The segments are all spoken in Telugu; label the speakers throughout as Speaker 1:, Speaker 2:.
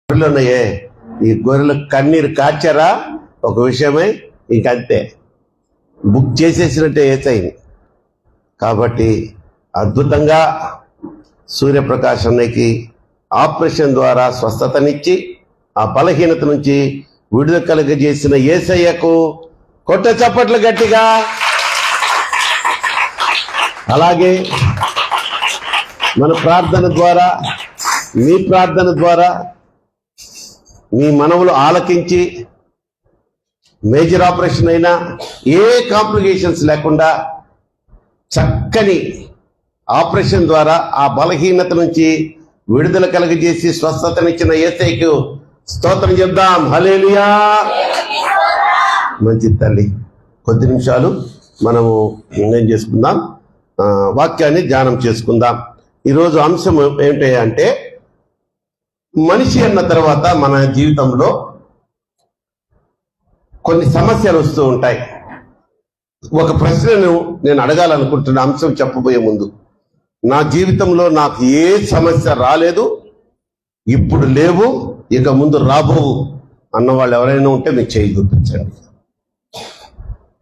Speaker 1: గొర్రెలు ఉన్నాయే, ఈ గొర్రెలు కన్నీరు కార్చారా ఒక విషయమై ఇంకంతే, బుక్ చేసేసినట్టే ఏసైని. కాబట్టి అద్భుతంగా సూర్యప్రకాష్ అన్నయ్యకి ఆపరేషన్ ద్వారా స్వస్థతనిచ్చి ఆ బలహీనత నుంచి విడుదల కలుగజేసిన యేసయ్యకు కొట్ట చప్పట్లు గట్టిగా. అలాగే మన ప్రార్థన ద్వారా, మీ ప్రార్థన ద్వారా మీ మనవులు ఆలకించి మేజర్ ఆపరేషన్ అయినా ఏ కాంప్లికేషన్స్ లేకుండా చక్కని ఆపరేషన్ ద్వారా ఆ బలహీనత నుంచి విడుదల కలుగజేసి స్వస్థతనిచ్చిన యేసయ్యకు స్తోత్రం చెప్దాం. హల్లెలూయా. మంచి తల్లి, కొద్ది నిమిషాలు మనము ఏం చేసుకుందాం, వాక్యాన్ని ధ్యానం చేసుకుందాం. ఈరోజు అంశం ఏంటి అంటే, మనిషి అన్న తర్వాత మన జీవితంలో కొన్ని సమస్యలు వస్తూ ఉంటాయి. ఒక ప్రశ్నను నేను అడగాలనుకుంటున్న అంశం చెప్పబోయే ముందు, నా జీవితంలో నాకు ఏ సమస్య రాలేదు, ఇప్పుడు లేవు, ఇక ముందు రాబోవు అన్నవాళ్ళు ఎవరైనా ఉంటే మీకు చేయి చూపించండి.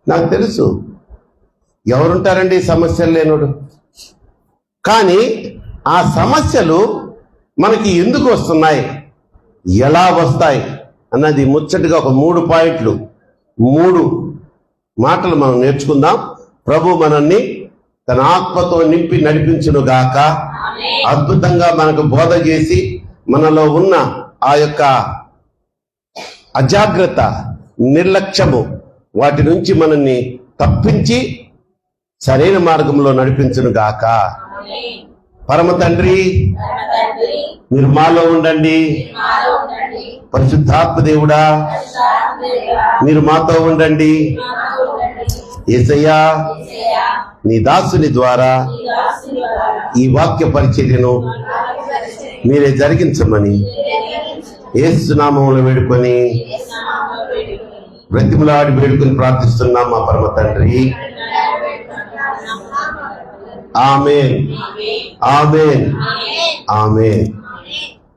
Speaker 1: నాకు తెలుసు ఎవరుంటారండి సమస్యలు లేనోడు. కానీ ఆ సమస్యలు మనకి ఎందుకు వస్తున్నాయి, ఎలా వస్తాయి అన్నది ముచ్చటగా ఒక 3 పాయింట్లు, 3 మాటలు మనం నేర్చుకుందాం. ప్రభు మనల్ని తన ఆత్మతో నింపి నడిపించును గాక. అద్భుతంగా మనకు బోధ చేసి మనలో ఉన్న ఆ యొక్క అజాగ్రత్త, నిర్లక్ష్యము, వాటి నుంచి మనల్ని తప్పించి సరైన మార్గంలో నడిపించును గాక. పరమ తండ్రి, మీరు మాలో ఉండండి. పరిశుద్ధాత్మ దేవుడా, మీరు మాతో ఉండండి. యేసయ్యా, నీ దాసుని ద్వారా ఈ వాక్య పరిచర్యను మీరే జరిగించమని యేసు నామములో వేడుకొని బ్రతిమలాడి వేడుకొని ప్రార్థిస్తున్నాం మా పరమ తండ్రి. ఆమేన్, ఆమేన్, ఆమేన్.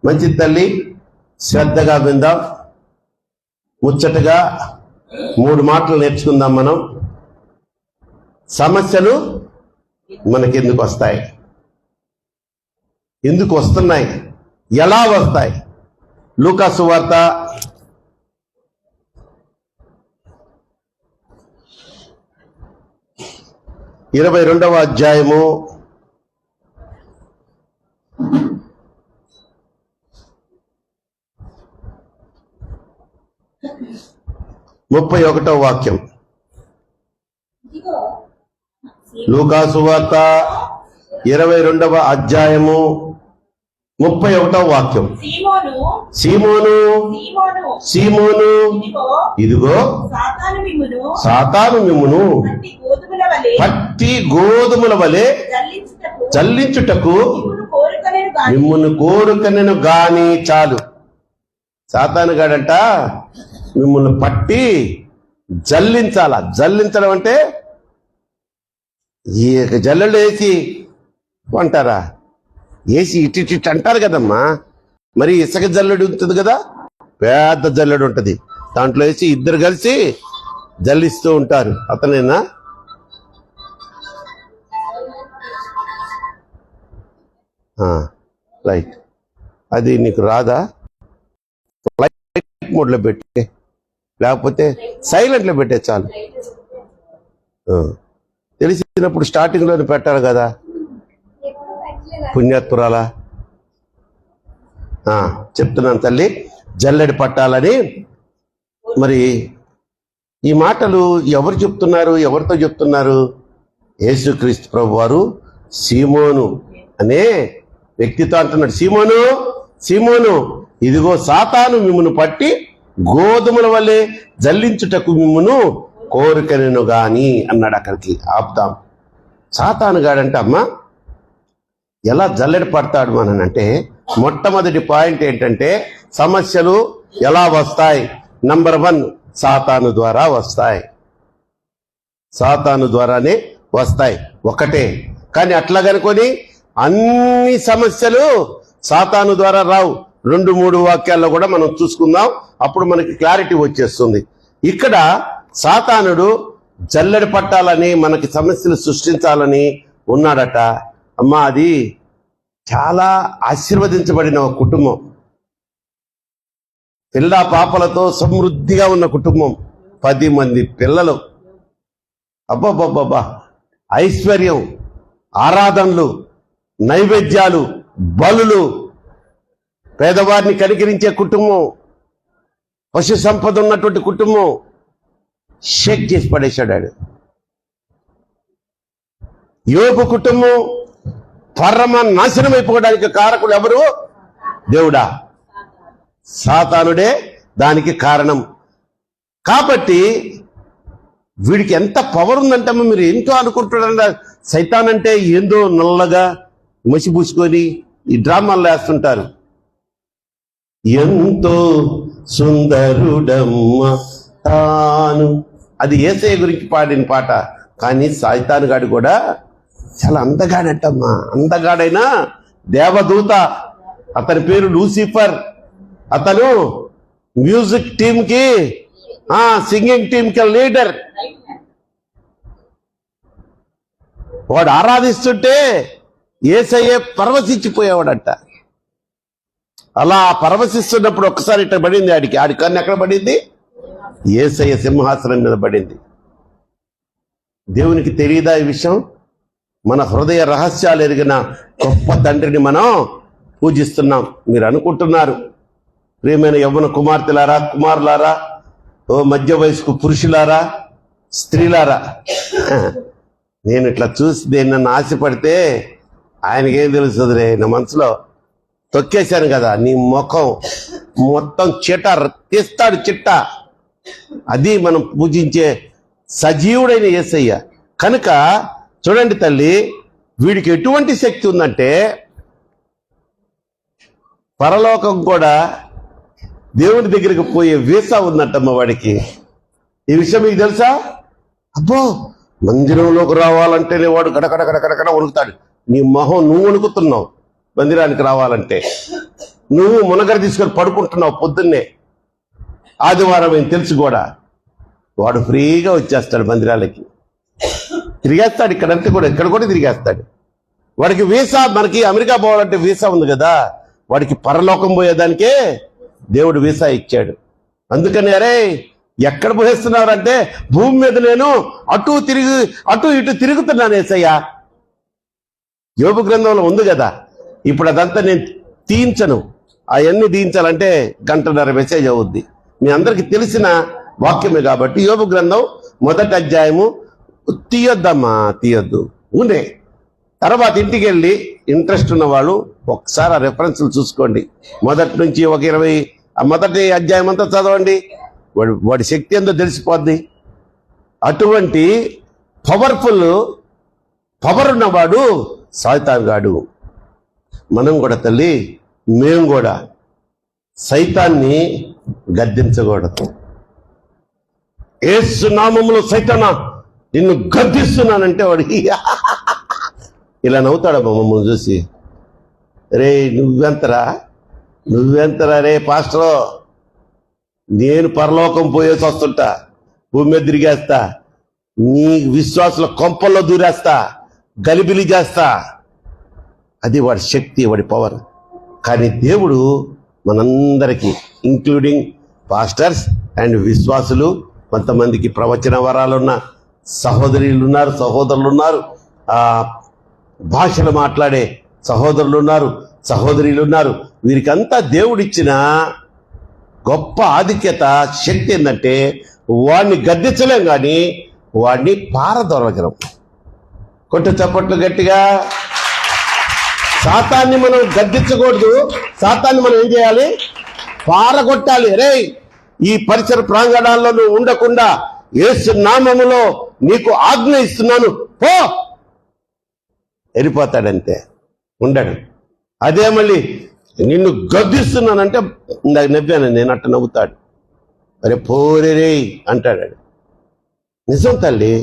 Speaker 1: మంచి తల్లి, శ్రద్ధగా విందాం. ముచ్చటగా 3 మాటలు నేర్చుకుందాం మనం. సమస్యలు మనకెందుకు వస్తాయి, ఎందుకు వస్తున్నాయి, ఎలా వస్తాయి? లూకా సువార్త 22వ అధ్యాయము 31వ వాక్యం. లూకా సువార్త 22వ అధ్యాయము 31వ వాక్యం. సీమోను, సీమోను, ఇదిగో సాతాను మిమ్మును పట్టి గోధుమల వలె జల్లించుటకు మిమ్మును కోరుకనెను గాని చాలు. సాతాను గాడంట మిమ్మల్ని పట్టి జల్లించాల. జల్లించడం అంటే ఈ జల్లెళ్ళు వేసి అంటారా, వేసి ఇటు అంటారు కదమ్మా. మరి ఇసుక జల్లెడు ఉంటుంది కదా, పెద్ద జల్లెడు ఉంటుంది, దాంట్లో వేసి ఇద్దరు కలిసి జల్లిస్తూ ఉంటారు. అతనేనా? రైట్. అది నీకు రాదా? ఫ్లైట్ మోడ్లో పెట్టే, లేకపోతే సైలెంట్లో పెట్టే చాలు. తెలిసినప్పుడు స్టార్టింగ్లోనే పెట్టాలి కదా. పుణ్యాత్పురాలా చెప్తున్నాను తల్లి, జల్లెడి పట్టాలని. మరి ఈ మాటలు ఎవరు చెప్తున్నారు, ఎవరితో చెప్తున్నారు? యేసుక్రీస్తు ప్రభు వారు సీమోను అనే వ్యక్తితో అంటున్నాడు. సీమోను, సీమోను, ఇదిగో సాతాను మిమ్మును పట్టి గోధుమల వల్లే జల్లించుటకు మిమ్మును కోరికను గాని అన్నాడు. అక్కడికి ఆపుతాం. సాతాను గాడంటే అమ్మా ఎలా జల్లెడ పడతాడు మననంటే, మొట్టమొదటి పాయింట్ ఏంటంటే సమస్యలు ఎలా వస్తాయి? నంబర్ 1, సాతాను ద్వారా వస్తాయి. సాతాను ద్వారానే వస్తాయి, ఒకటే. కానీ అట్లా కనుకొని అన్ని సమస్యలు సాతాను ద్వారా రావు. 2-3 వాక్యాల్లో కూడా మనం చూసుకుందాం. అప్పుడు మనకి క్లారిటీ వచ్చేస్తుంది. ఇక్కడ సాతానుడు జల్లెడ పట్టాలని, మనకి సమస్యలు సృష్టించాలని ఉన్నాడట. అమ్మా, అది చాలా ఆశీర్వదించబడిన ఒక కుటుంబం, పిల్ల పాపలతో సమృద్ధిగా ఉన్న కుటుంబం, 10 మంది పిల్లలు, అబ్బబ్బబ్బబ్బా, ఐశ్వర్యం, ఆరాధనలు, నైవేద్యాలు, బలులు, పేదవారిని కనికరించే కుటుంబం, పశు సంపద ఉన్నటువంటి కుటుంబం షేక్ చేసి పడేశాడు. యోబు కుటుంబం పరమ నాశనం అయిపోవడానికి కారకుడు ఎవరు? దేవుడా? సాతానుడే దానికి కారణం. కాబట్టి వీడికి ఎంత పవర్ ఉందంటమ్మా, మీరు ఏంటో అనుకుంటున్నారా? సైతాన్ అంటే ఏందో నల్లగా మసిపూసుకొని ఈ డ్రామాల్లో వేస్తుంటారు. ఎంతో సుందరుడమ్మ తాను, అది యేసయ్య గురించి పాడిన పాట. కానీ సైతాను గాడు కూడా చాలా అందగాడటమ్మా. అందగాడైనా దేవదూత. అతని పేరు లూసిఫర్. అతను మ్యూజిక్ టీంకి, సింగింగ్ టీంకి లీడర్. వాడు ఆరాధిస్తుంటే యేసయ్యే పరవశించిపోయేవాడట. అలా పరవశిస్తున్నప్పుడు ఒక్కసారి ఇట్లా పడింది ఆడి కన్ను ఎక్కడ పడింది? యేసయ్య సింహాసనం మీద పడింది. దేవునికి తెలియదా ఈ విషయం? మన హృదయ రహస్యాలు ఎరిగిన గొప్ప తండ్రిని మనం పూజిస్తున్నాం. మీరు అనుకుంటున్నారు, ప్రియమైన యవ్వన కుమార్తెలారా, కుమారులారా, ఓ మధ్య వయస్కు పురుషులారా, స్త్రీలారా, నేను ఇట్లా చూసి దేన్ని ఆశపడితే ఆయనకేం తెలుస్తుందిరే, నా మనసులో తొక్కేశాను కదా, నీ ముఖం మొత్తం తీస్తాడు చిట్ట. అది మనం పూజించే సజీవుడైన యేసయ్య. కనుక చూడండి తల్లి, వీడికి ఎటువంటి శక్తి ఉందంటే పరలోకం కూడా దేవుడి దగ్గరికి పోయే వీసా ఉందంటమ్మ వాడికి. ఈ విషయం మీకు తెలుసా? అబ్బో, మందిరంలోకి రావాలంటేనే వాడు గడగడ వణుకుతాడు. నీ మొహం నువ్వు వణుకుతున్నావు. మందిరానికి రావాలంటే నువ్వు మునగర తీసుకొని పడుకుంటున్నావు పొద్దున్నే. ఆదివారం ఏం తెలుసు కూడా. వాడు ఫ్రీగా వచ్చేస్తాడు మందిరాలకి, తిరిగేస్తాడు. ఇక్కడంతా కూడా, ఇక్కడ కూడా తిరిగేస్తాడు. వాడికి వీసా, మనకి అమెరికా పోవాలంటే వీసా ఉంది కదా, వాడికి పరలోకం పోయేదానికే దేవుడు వీసా ఇచ్చాడు. అందుకని అరే ఎక్కడ పోయేస్తున్నారంటే, భూమి మీద నేను అటు ఇటు తిరుగుతున్నాను యేసయ్య. యోబు గ్రంథంలో ఉంది కదా. ఇప్పుడు అదంతా నేను తీయించను. అవన్నీ తీయించాలంటే 1.5 గంట మెసేజ్ అవుద్ది. మీ అందరికి తెలిసిన వాక్యమే కాబట్టి యోబు గ్రంథం 1వ అధ్యాయము తీయొద్దు ఉండే. తర్వాత ఇంటికి వెళ్ళి ఇంట్రెస్ట్ ఉన్న వాళ్ళు ఒకసారి ఆ రెఫరెన్స్లు చూసుకోండి. మొదటి నుంచి ఒక 20 మొదటి అధ్యాయం అంతా చదవండి. వాడి శక్తి ఎంతో తెలిసిపోద్ది. అటువంటి పవర్ ఉన్నవాడు సాతాను గాడు. మనం కూడా తల్లి, మేము కూడా సైతాన్ని గద్దించకూడదు. యేసు నామములో సైతానా నిన్ను గద్దిస్తున్నానంటే వాడికి ఇలా నవ్వుతాడమ్మా మమ్మల్ని చూసి. రే నువ్వెంతరా రే పాస్టరో, నేను పరలోకం పోయేసి వస్తుంటా, భూమి మీద తిరిగేస్తా, నీ విశ్వాసుల కొంపల్లో దూరేస్తా, గలిబిలి చేస్తా. అది వాడి శక్తి, వాడి పవర్. కానీ దేవుడు మనందరికీ, ఇంక్లూడింగ్ పాస్టర్స్ అండ్ విశ్వాసులు, కొంతమందికి ప్రవచన వరాలున్న సహోదరులు ఉన్నారు, భాషలు మాట్లాడే సహోదరులు ఉన్నారు, సహోదరులు ఉన్నారు. వీరికంతా దేవుడిచ్చిన గొప్ప ఆధిక్యత, శక్తి ఏంటంటే వాడిని గద్దించలేం కానీ వాడిని పారదొరగలం. కొట్టు చప్పట్లు గట్టిగా. సాతాన్ని మనం గద్దించకూడదు. సాతాన్ని మనం ఏం చేయాలి? పారగొట్టాలి. రే, ఈ పరిసర ప్రాంగణాల్లో నువ్వు ఉండకుండా యేసు నామములో నీకు ఆజ్ఞ ఇస్తున్నాను, పో. వెళ్ళిపోతాడంతే, ఉండడు. అదే మళ్ళీ నిన్ను గద్దిస్తున్నానంటే ఇందాక నవ్వాను నేను, అట్ట నవ్వుతాడు. అరే పోరే అంటాడు. నిజం తల్లి,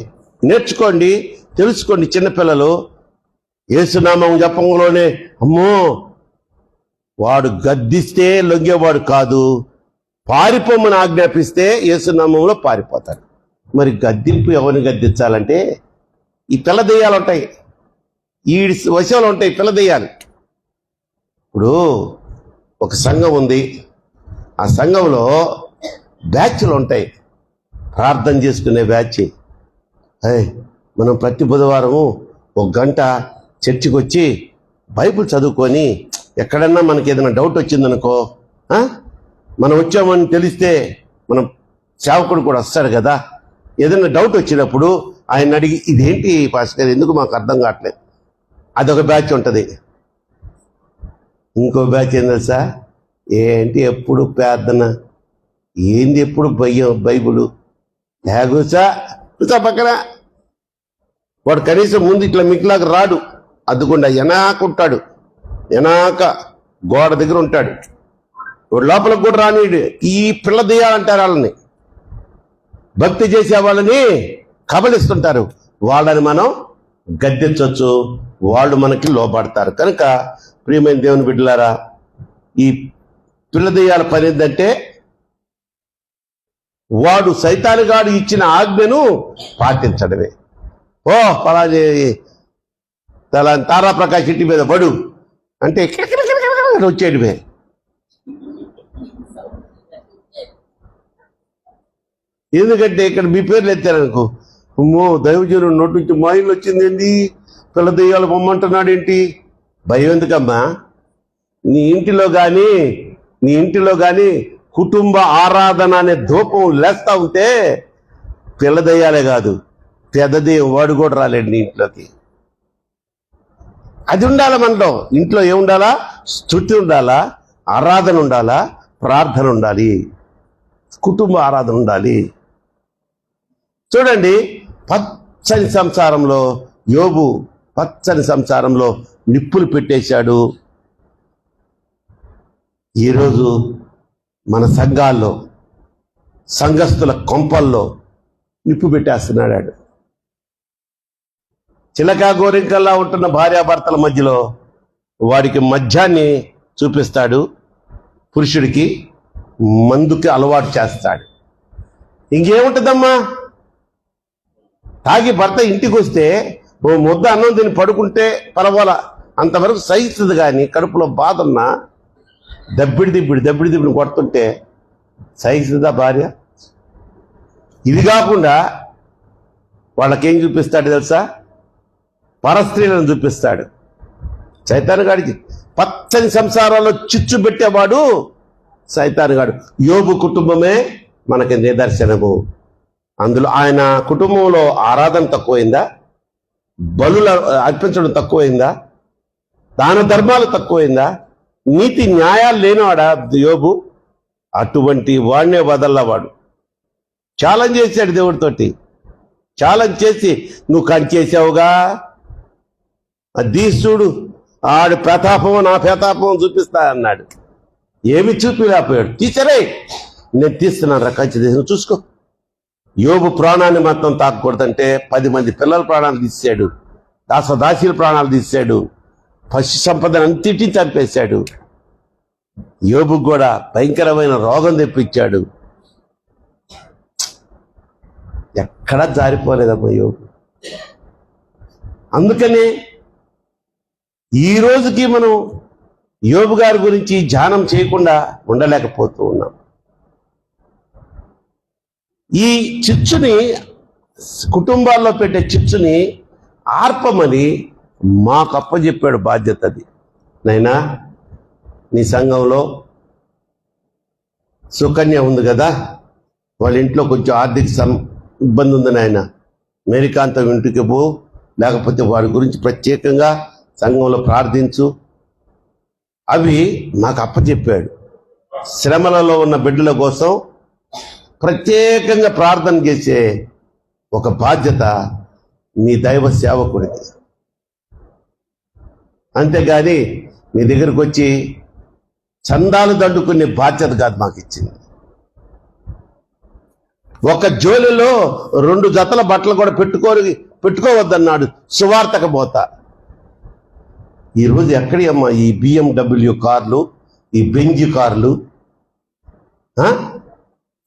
Speaker 1: నేర్చుకోండి, తెలుసుకోండి. చిన్నపిల్లలు యేసునామం జపంలోనే అమ్మో వాడు గద్దిస్తే లొంగేవాడు కాదు, పారిపోమని ఆజ్ఞాపిస్తే యేసునామంలో పారిపోతాడు. మరి గద్దింపు ఎవరిని గద్దించాలంటే ఈ పిల్ల దెయ్యాలు ఉంటాయి, ఈ వశంలో ఉంటాయి పిల్ల దెయ్యాలు. ఇప్పుడు ఒక సంఘం ఉంది, ఆ సంఘంలో బ్యాచ్లు ఉంటాయి, ప్రార్థన చేసుకునే బ్యాచ్. మనం ప్రతి బుధవారం 1 గంట చర్చికి వచ్చి బైబిల్ చదువుకొని ఎక్కడన్నా మనకి ఏదైనా డౌట్ వచ్చిందనుకో, మనం వచ్చామని తెలిస్తే మనం సేవకుడు కూడా వస్తాడు కదా, ఏదైనా డౌట్ వచ్చినప్పుడు ఆయన అడిగి ఇదేంటి పాస్టర్ ఎందుకు మాకు అర్థం కావట్లేదు, అదొక బ్యాచ్ ఉంటుంది. ఇంకో బ్యాచ్ ఏం తెలుసా, ఏంటి ఎప్పుడు ప్రార్థన, ఏంది ఎప్పుడు బైబుల్ కూసా పక్కన. వాడు కనీసం ముందు ఇట్లా మిక్లాగా రాడు, అద్దుకుండా ఎనాకుంటాడు, ఎనాక గోడ దగ్గర ఉంటాడు. వాడు లోపలికి కూడా రానిడు. ఈ పిల్ల దెయ్యాలంటారు వాళ్ళని, భక్తి చేసే వాళ్ళని కబలిస్తుంటారు. వాళ్ళని మనం గద్దెంచవచ్చు, వాళ్ళు మనకి లోబడతారు. కనుక ప్రియమైన దేవుని బిడ్డలారా, ఈ పిల్ల దెయ్యాల పని ఏంటంటే వాడు సైతానుగాడు ఇచ్చిన ఆజ్ఞను పాటించడమే. పలాని తారాప్రకాష్ ఇంటి మీద పడు అంటే వచ్చేయడమే. ఎందుకంటే ఇక్కడ మీ పేర్లు ఎత్తారనుకో, అమ్మో దైవజనుడు నోటి నుంచి మా ఇల్లు వచ్చింది ఏంటి, పిల్ల దెయ్యాలు పొమ్మంటున్నాడు ఏంటి. భయం ఎందుకమ్మా? నీ ఇంటిలో కానీ కుటుంబ ఆరాధన అనే ధూపం లేస్తా ఉంటే పిల్ల దెయ్యాలే కాదు, పెద్ద దెయ్యం వాడు కూడా రాలేడు నీ ఇంట్లోకి. అది ఉండాలా మనలో. ఇంట్లో ఏముండాలా? స్తుతి ఉండాలా, ఆరాధన ఉండాలా, ప్రార్థన ఉండాలి, కుటుంబ ఆరాధన ఉండాలి. చూడండి, పచ్చని సంసారంలో యోబు పచ్చని సంసారంలో నిప్పులు పెట్టేశాడు. ఈరోజు మన సంఘాల్లో సంఘస్థుల కొంపల్లో నిప్పు పెట్టేస్తున్నాడు. చిలకా గోరింకల్లా ఉంటున్న భార్యాభర్తల మధ్యలో వాడికి మద్యాన్ని చూపిస్తాడు, పురుషుడికి మందుకి అలవాటు చేస్తాడు. ఇంకేముంటుందమ్మా? తాగి భర్త ఇంటికి వస్తే ఓ ముద్ద అన్నం తిని పడుకుంటే పర్వాలా, అంతవరకు సహిస్తుంది. కానీ కడుపులో బాధ ఉన్నా దబ్బిడి కొడుతుంటే సహిస్తుందా భార్య? ఇది కాకుండా వాళ్ళకేం చూపిస్తాడు తెలుసా? పరస్త్రీలను చూపిస్తాడు. సైతానుగాడికి పచ్చని సంసారాల్లో చిచ్చు పెట్టేవాడు సైతానుగాడు. యోబు కుటుంబమే మనకి నిదర్శనము. అందులో ఆయన కుటుంబంలో ఆరాధన తక్కువైందా? బలులు అర్పించడం తక్కువైందా? దాన ధర్మాలు తక్కువైందా? నీతి న్యాయాలు లేనివాడా యోబు? అటువంటి వాడినే వదల్లవాడు. ఛాలెంజ్ చేశాడు దేవుడితోటి. ఛాలెంజ్ చేసి నువ్వు కంచేసావుగా, అది చూడు, ఆడి ప్రతాపము నా ప్రతాపం చూపిస్తా అన్నాడు. ఏమి చూపిలేకపోయాడు. తీసరే, నేను తీస్తున్నాను రా కంచి తీసిన చూసుకో. యోబు ప్రాణాన్ని మొత్తం తాకూడదంటే 10 మంది పిల్లల ప్రాణాలు తీసాడు, దాసదాసీల ప్రాణాలు తీశాడు, పశు సంపదను అంతటిని చంపేశాడు. యోబుకు కూడా భయంకరమైన రోగం తెప్పించాడు. ఎక్కడా జారిపోలేదమ్మా యోబు. అందుకనే ఈ రోజుకి మనం యోబు గారి గురించి ధ్యానం చేయకుండా ఉండలేకపోతూ ఉన్నాం. ఈ చిచ్చుని, కుటుంబాల్లో పెట్టే చిచ్చుని ఆర్పమని మాకు అప్పచెప్పాడు బాధ్యత. అది నైనా నీ సంఘంలో సుకన్య ఉంది కదా, వాళ్ళ ఇంట్లో కొంచెం ఆర్థిక ఇబ్బంది ఉంది నాయన, మేరీకాంతం ఇంటికి పో, లేకపోతే వాడి గురించి ప్రత్యేకంగా సంఘంలో ప్రార్థించు. అవి నాకు అప్పచెప్పాడు. శ్రమలలో ఉన్న బిడ్డల కోసం ప్రత్యేకంగా ప్రార్థన చేసే ఒక బాధ్యత నీ దైవ సేవకుడికి. అంతేగాని నీ దగ్గరకు వచ్చి చందాలు దండుకునే బాధ్యత కాదు మాకు ఇచ్చింది. ఒక జోలిలో 2 జతల బట్టలు కూడా పెట్టుకోవద్దన్నాడు సువార్తకు పోతా. ఈరోజు ఎక్కడి అమ్మా ఈ BMW కార్లు, ఈ బెంజ్ కార్లు,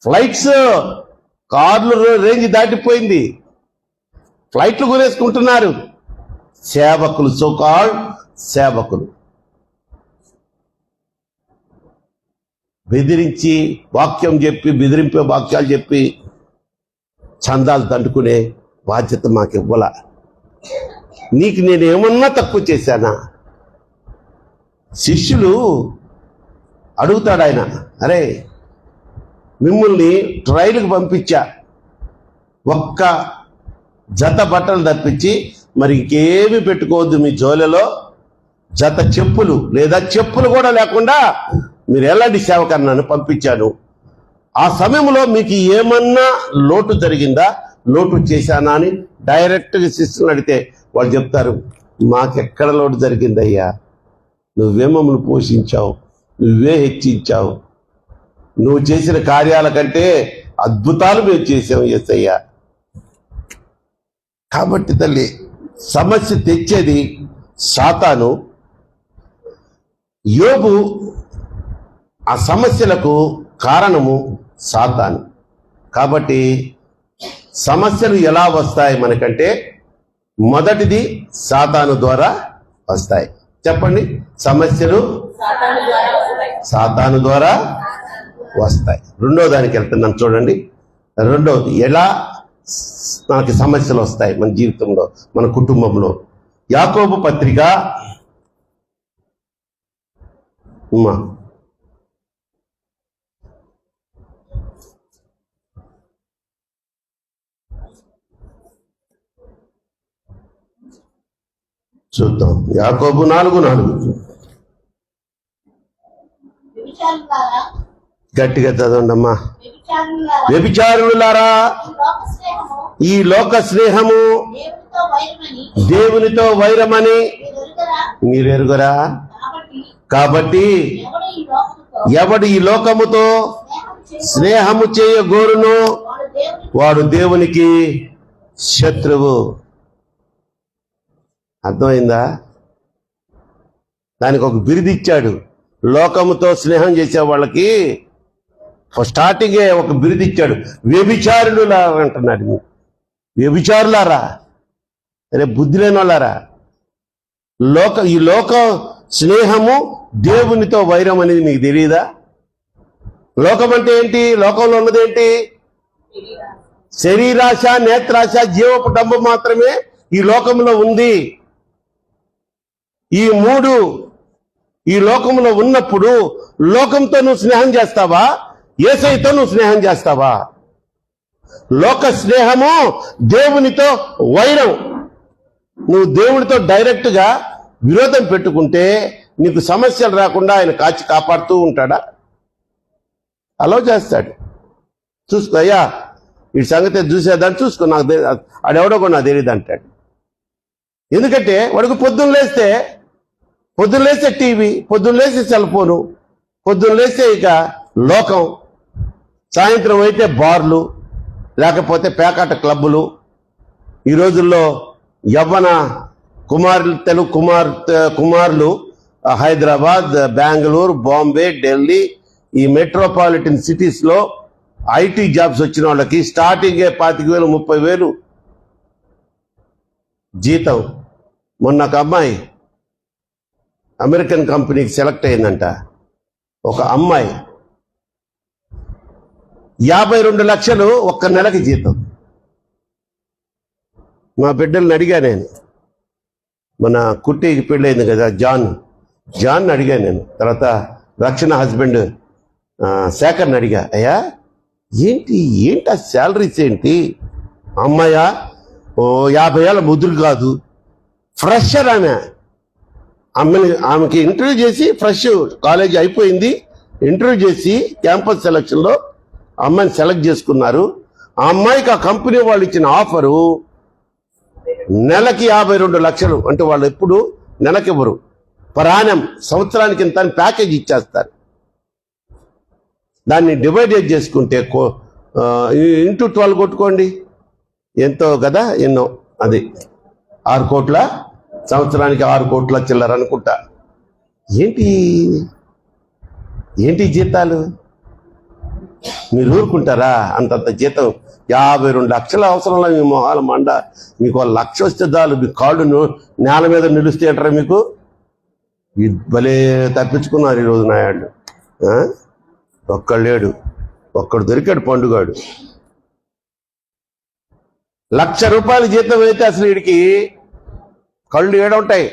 Speaker 1: ఫ్లైట్స్, కార్లు రేంజ్ దాటిపోయింది, ఫ్లైట్లు కొనేసుకుంటున్నారు. సేవకులు, సోకాల్ సేవకులు బెదిరించి వాక్యం చెప్పి, బెదిరింపే వాక్యాలు చెప్పి చందాలు దండుకునే బాధ్యత మాకు ఇవ్వాల. నీకు నేనేమన్నా తక్కువ చేశానా? శిష్యులు అడుగుతాడు ఆయన, అరే మిమ్మల్ని ట్రైల్కి పంపించా, ఒక్క జత బట్టలు తప్పించి మరి ఇంకేమి పెట్టుకోవద్దు మీ జోలెలో, జత చెప్పులు లేదా చెప్పులు కూడా లేకుండా మీరు ఎలాంటి సేవకన్నాను పంపించాను. ఆ సమయంలో మీకు ఏమన్నా లోటు జరిగిందా, లోటు చేశానా అని డైరెక్ట్గా శిష్యులను అడిగితే వాళ్ళు చెప్తారు, మాకెక్కడ లోటు జరిగిందయ్యా, నువ్వే మమ్మల్ని పోషించావు, నువ్వే హెచ్చించావు, నువ్వు చేసిన కార్యాల కంటే అద్భుతాలు మేము చేసాం యేసయ్యా. కాబట్టి తల్లి, సమస్య తెచ్చేది సాతాను. యోబు ఆ సమస్యలకు కారణము సాతాను. కాబట్టి సమస్యలు ఎలా వస్తాయి మనకంటే, మొదటిది సాతాను ద్వారా వస్తాయి. చెప్పండి, సమస్యలు సాతాను ద్వారా వస్తాయి. రెండో దానికి వెళ్తున్నాను చూడండి. రెండవది, ఎలా మనకి సమస్యలు వస్తాయి మన జీవితంలో, మన కుటుంబంలో. యాకోబు పత్రిక చూద్దాం. యాకోబు 4:4 గట్టిగా చదవండి అమ్మా. వ్యభిచారులారా, ఈ లోక స్నేహము దేవునితో వైరమని మీరు ఎరుగరా? కాబట్టి ఎవడు ఈ లోకముతో స్నేహము చేయగోరును వాడు దేవునికి శత్రువు. అర్థమైందా? దానికి ఒక బిరుదు ఇచ్చాడు. లోకముతో స్నేహం చేసే వాళ్ళకి స్టార్టింగే ఒక బిరుదు ఇచ్చాడు, వ్యభిచారులారా అంటున్నాడు. వ్యభిచారులారా, అరే బుద్ధి లేని వాళ్ళారా, ఈ లోక స్నేహము దేవునితో వైరం అనేది మీకు తెలియదా? లోకం అంటే ఏంటి? లోకంలో ఉన్నది ఏంటి? శరీరాశ, నేత్రాశ, జీవపు డబ్బు మాత్రమే ఈ లోకంలో ఉంది. ఈ మూడు ఈ లోకంలో ఉన్నప్పుడు లోకంతో నువ్వు స్నేహం చేస్తావా, యేసయ్యతో నువ్వు స్నేహం చేస్తావా? లోక స్నేహము దేవునితో వైరం. నువ్వు దేవునితో డైరెక్ట్గా విరోధం పెట్టుకుంటే నీకు సమస్యలు రాకుండా ఆయన కాచి కాపాడుతూ ఉంటాడా? అలో చేస్తాడు. చూసుకో, అయ్యా ఈ సంగతి చూసేదాన్ని చూసుకో, నాకు ఆడెవడో కూడా నాకు తెలియదు అంటాడు. ఎందుకంటే వాడికి పొద్దున్న లేస్తే టీవీ, పొద్దున్న లేస్తే సెల్ ఫోను, పొద్దున్న లేస్తే ఇక లోకం, సాయంత్రం అయితే బార్లు, లేకపోతే పేకాట క్లబ్బులు. ఈ రోజుల్లో యవ్వన కుమారులు హైదరాబాద్, బెంగళూరు, బాంబే, ఢిల్లీ, ఈ మెట్రోపాలిటన్ సిటీస్లో ఐటీ జాబ్స్ వచ్చిన వాళ్ళకి స్టార్టింగే 25,000 30,000 జీతం. మొన్న ఒక అమ్మాయి అమెరికన్ కంపెనీకి సెలెక్ట్ అయిందంట. ఒక అమ్మాయి 52 లక్షలు ఒక్క నెలకి జీతం. మా బిడ్డల్ని అడిగా నేను, మన కుట్టికి పెళ్ళయింది కదా జాన్ అడిగా నేను. తర్వాత రక్షణ హస్బెండ్ శేఖర్ని అడిగా, అయ్యా ఏంటి ఆ శాలరీస్ ఏంటి? అమ్మాయ 50 ఏళ్ళ ముద్దులు కాదు, ఫ్రెషర్. ఆమెకి ఇంటర్వ్యూ చేసి, ఫ్రెష్ కాలేజ్ అయిపోయింది, ఇంటర్వ్యూ చేసి క్యాంపస్ సెలక్షన్లో అమ్మాయిని సెలెక్ట్ చేసుకున్నారు. ఆ అమ్మాయికి ఆ కంపెనీ వాళ్ళు ఇచ్చిన ఆఫరు నెలకి 52 లక్షలు. అంటే వాళ్ళు ఎప్పుడు నెలకి ఇవ్వరు, పరాణం సంవత్సరానికి ఇంత ప్యాకేజ్ ఇచ్చేస్తారు. దాన్ని డివైడెడ్ చేసుకుంటే ఇంటూ 12 కొట్టుకోండి, ఎంతో కదా, ఎన్నో, అది 6 కోట్ల, సంవత్సరానికి 6 కోట్ల చిల్లర అనుకుంటా. ఏంటి ఏంటి జీతాలు? మీరు ఊరుకుంటారా? అంతంత జీతం 52 లక్షల అవసరంలో మీ మొహాల మండ. మీకు 1 లక్ష వస్తే చాలు, మీ కాళ్ళు నేల మీద నిలుస్తే అంటారా మీకు? భలే తప్పించుకున్నారు ఈరోజు నాయాళ్ళు. ఒక్కడు లేడు, ఒక్కడు దొరికాడు పండుగాడు. 1 లక్ష రూపాయల జీతం అయితే అసలు వీడికి కళ్ళు ఏడుంటాయి.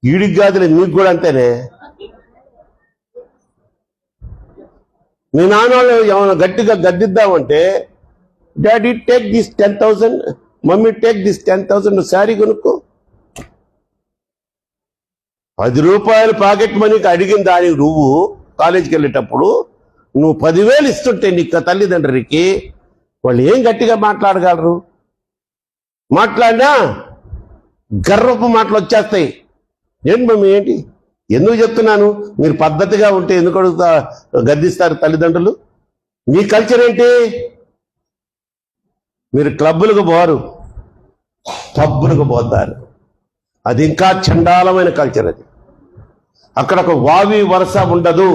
Speaker 1: వీడికి కాదులే, మీకు కూడా అంతేనే. మీ నాన్నోళ్ళు ఏమైనా గట్టిగా గద్దిద్దామంటే, daddy take this 10,000, mummy take this 10,000, sari కొనుక్కో. 10 రూపాయలు పాకెట్ మనీకి అడిగిన దానికి నువ్వు కాలేజీకి వెళ్ళేటప్పుడు నువ్వు 10,000 ఇస్తుంటే నీ తల్లిదండ్రులకి వాళ్ళు ఏం గట్టిగా మాట్లాడగలరు? మాట్లాడినా గర్వపు మాటలు వచ్చేస్తాయి. ఏంటి మమ్మీ, ఏంటి, ఎందుకు చెప్తున్నాను? మీరు పద్ధతిగా ఉంటే ఎందుకు గద్దిస్తారు తల్లిదండ్రులు? మీ కల్చర్ ఏంటి? మీరు క్లబ్బులకు పోరు, పబ్బులకు పోతారు. అది ఇంకా చండాలమైన కల్చర్. అది అక్కడ ఒక వావి వరస ఉండదు.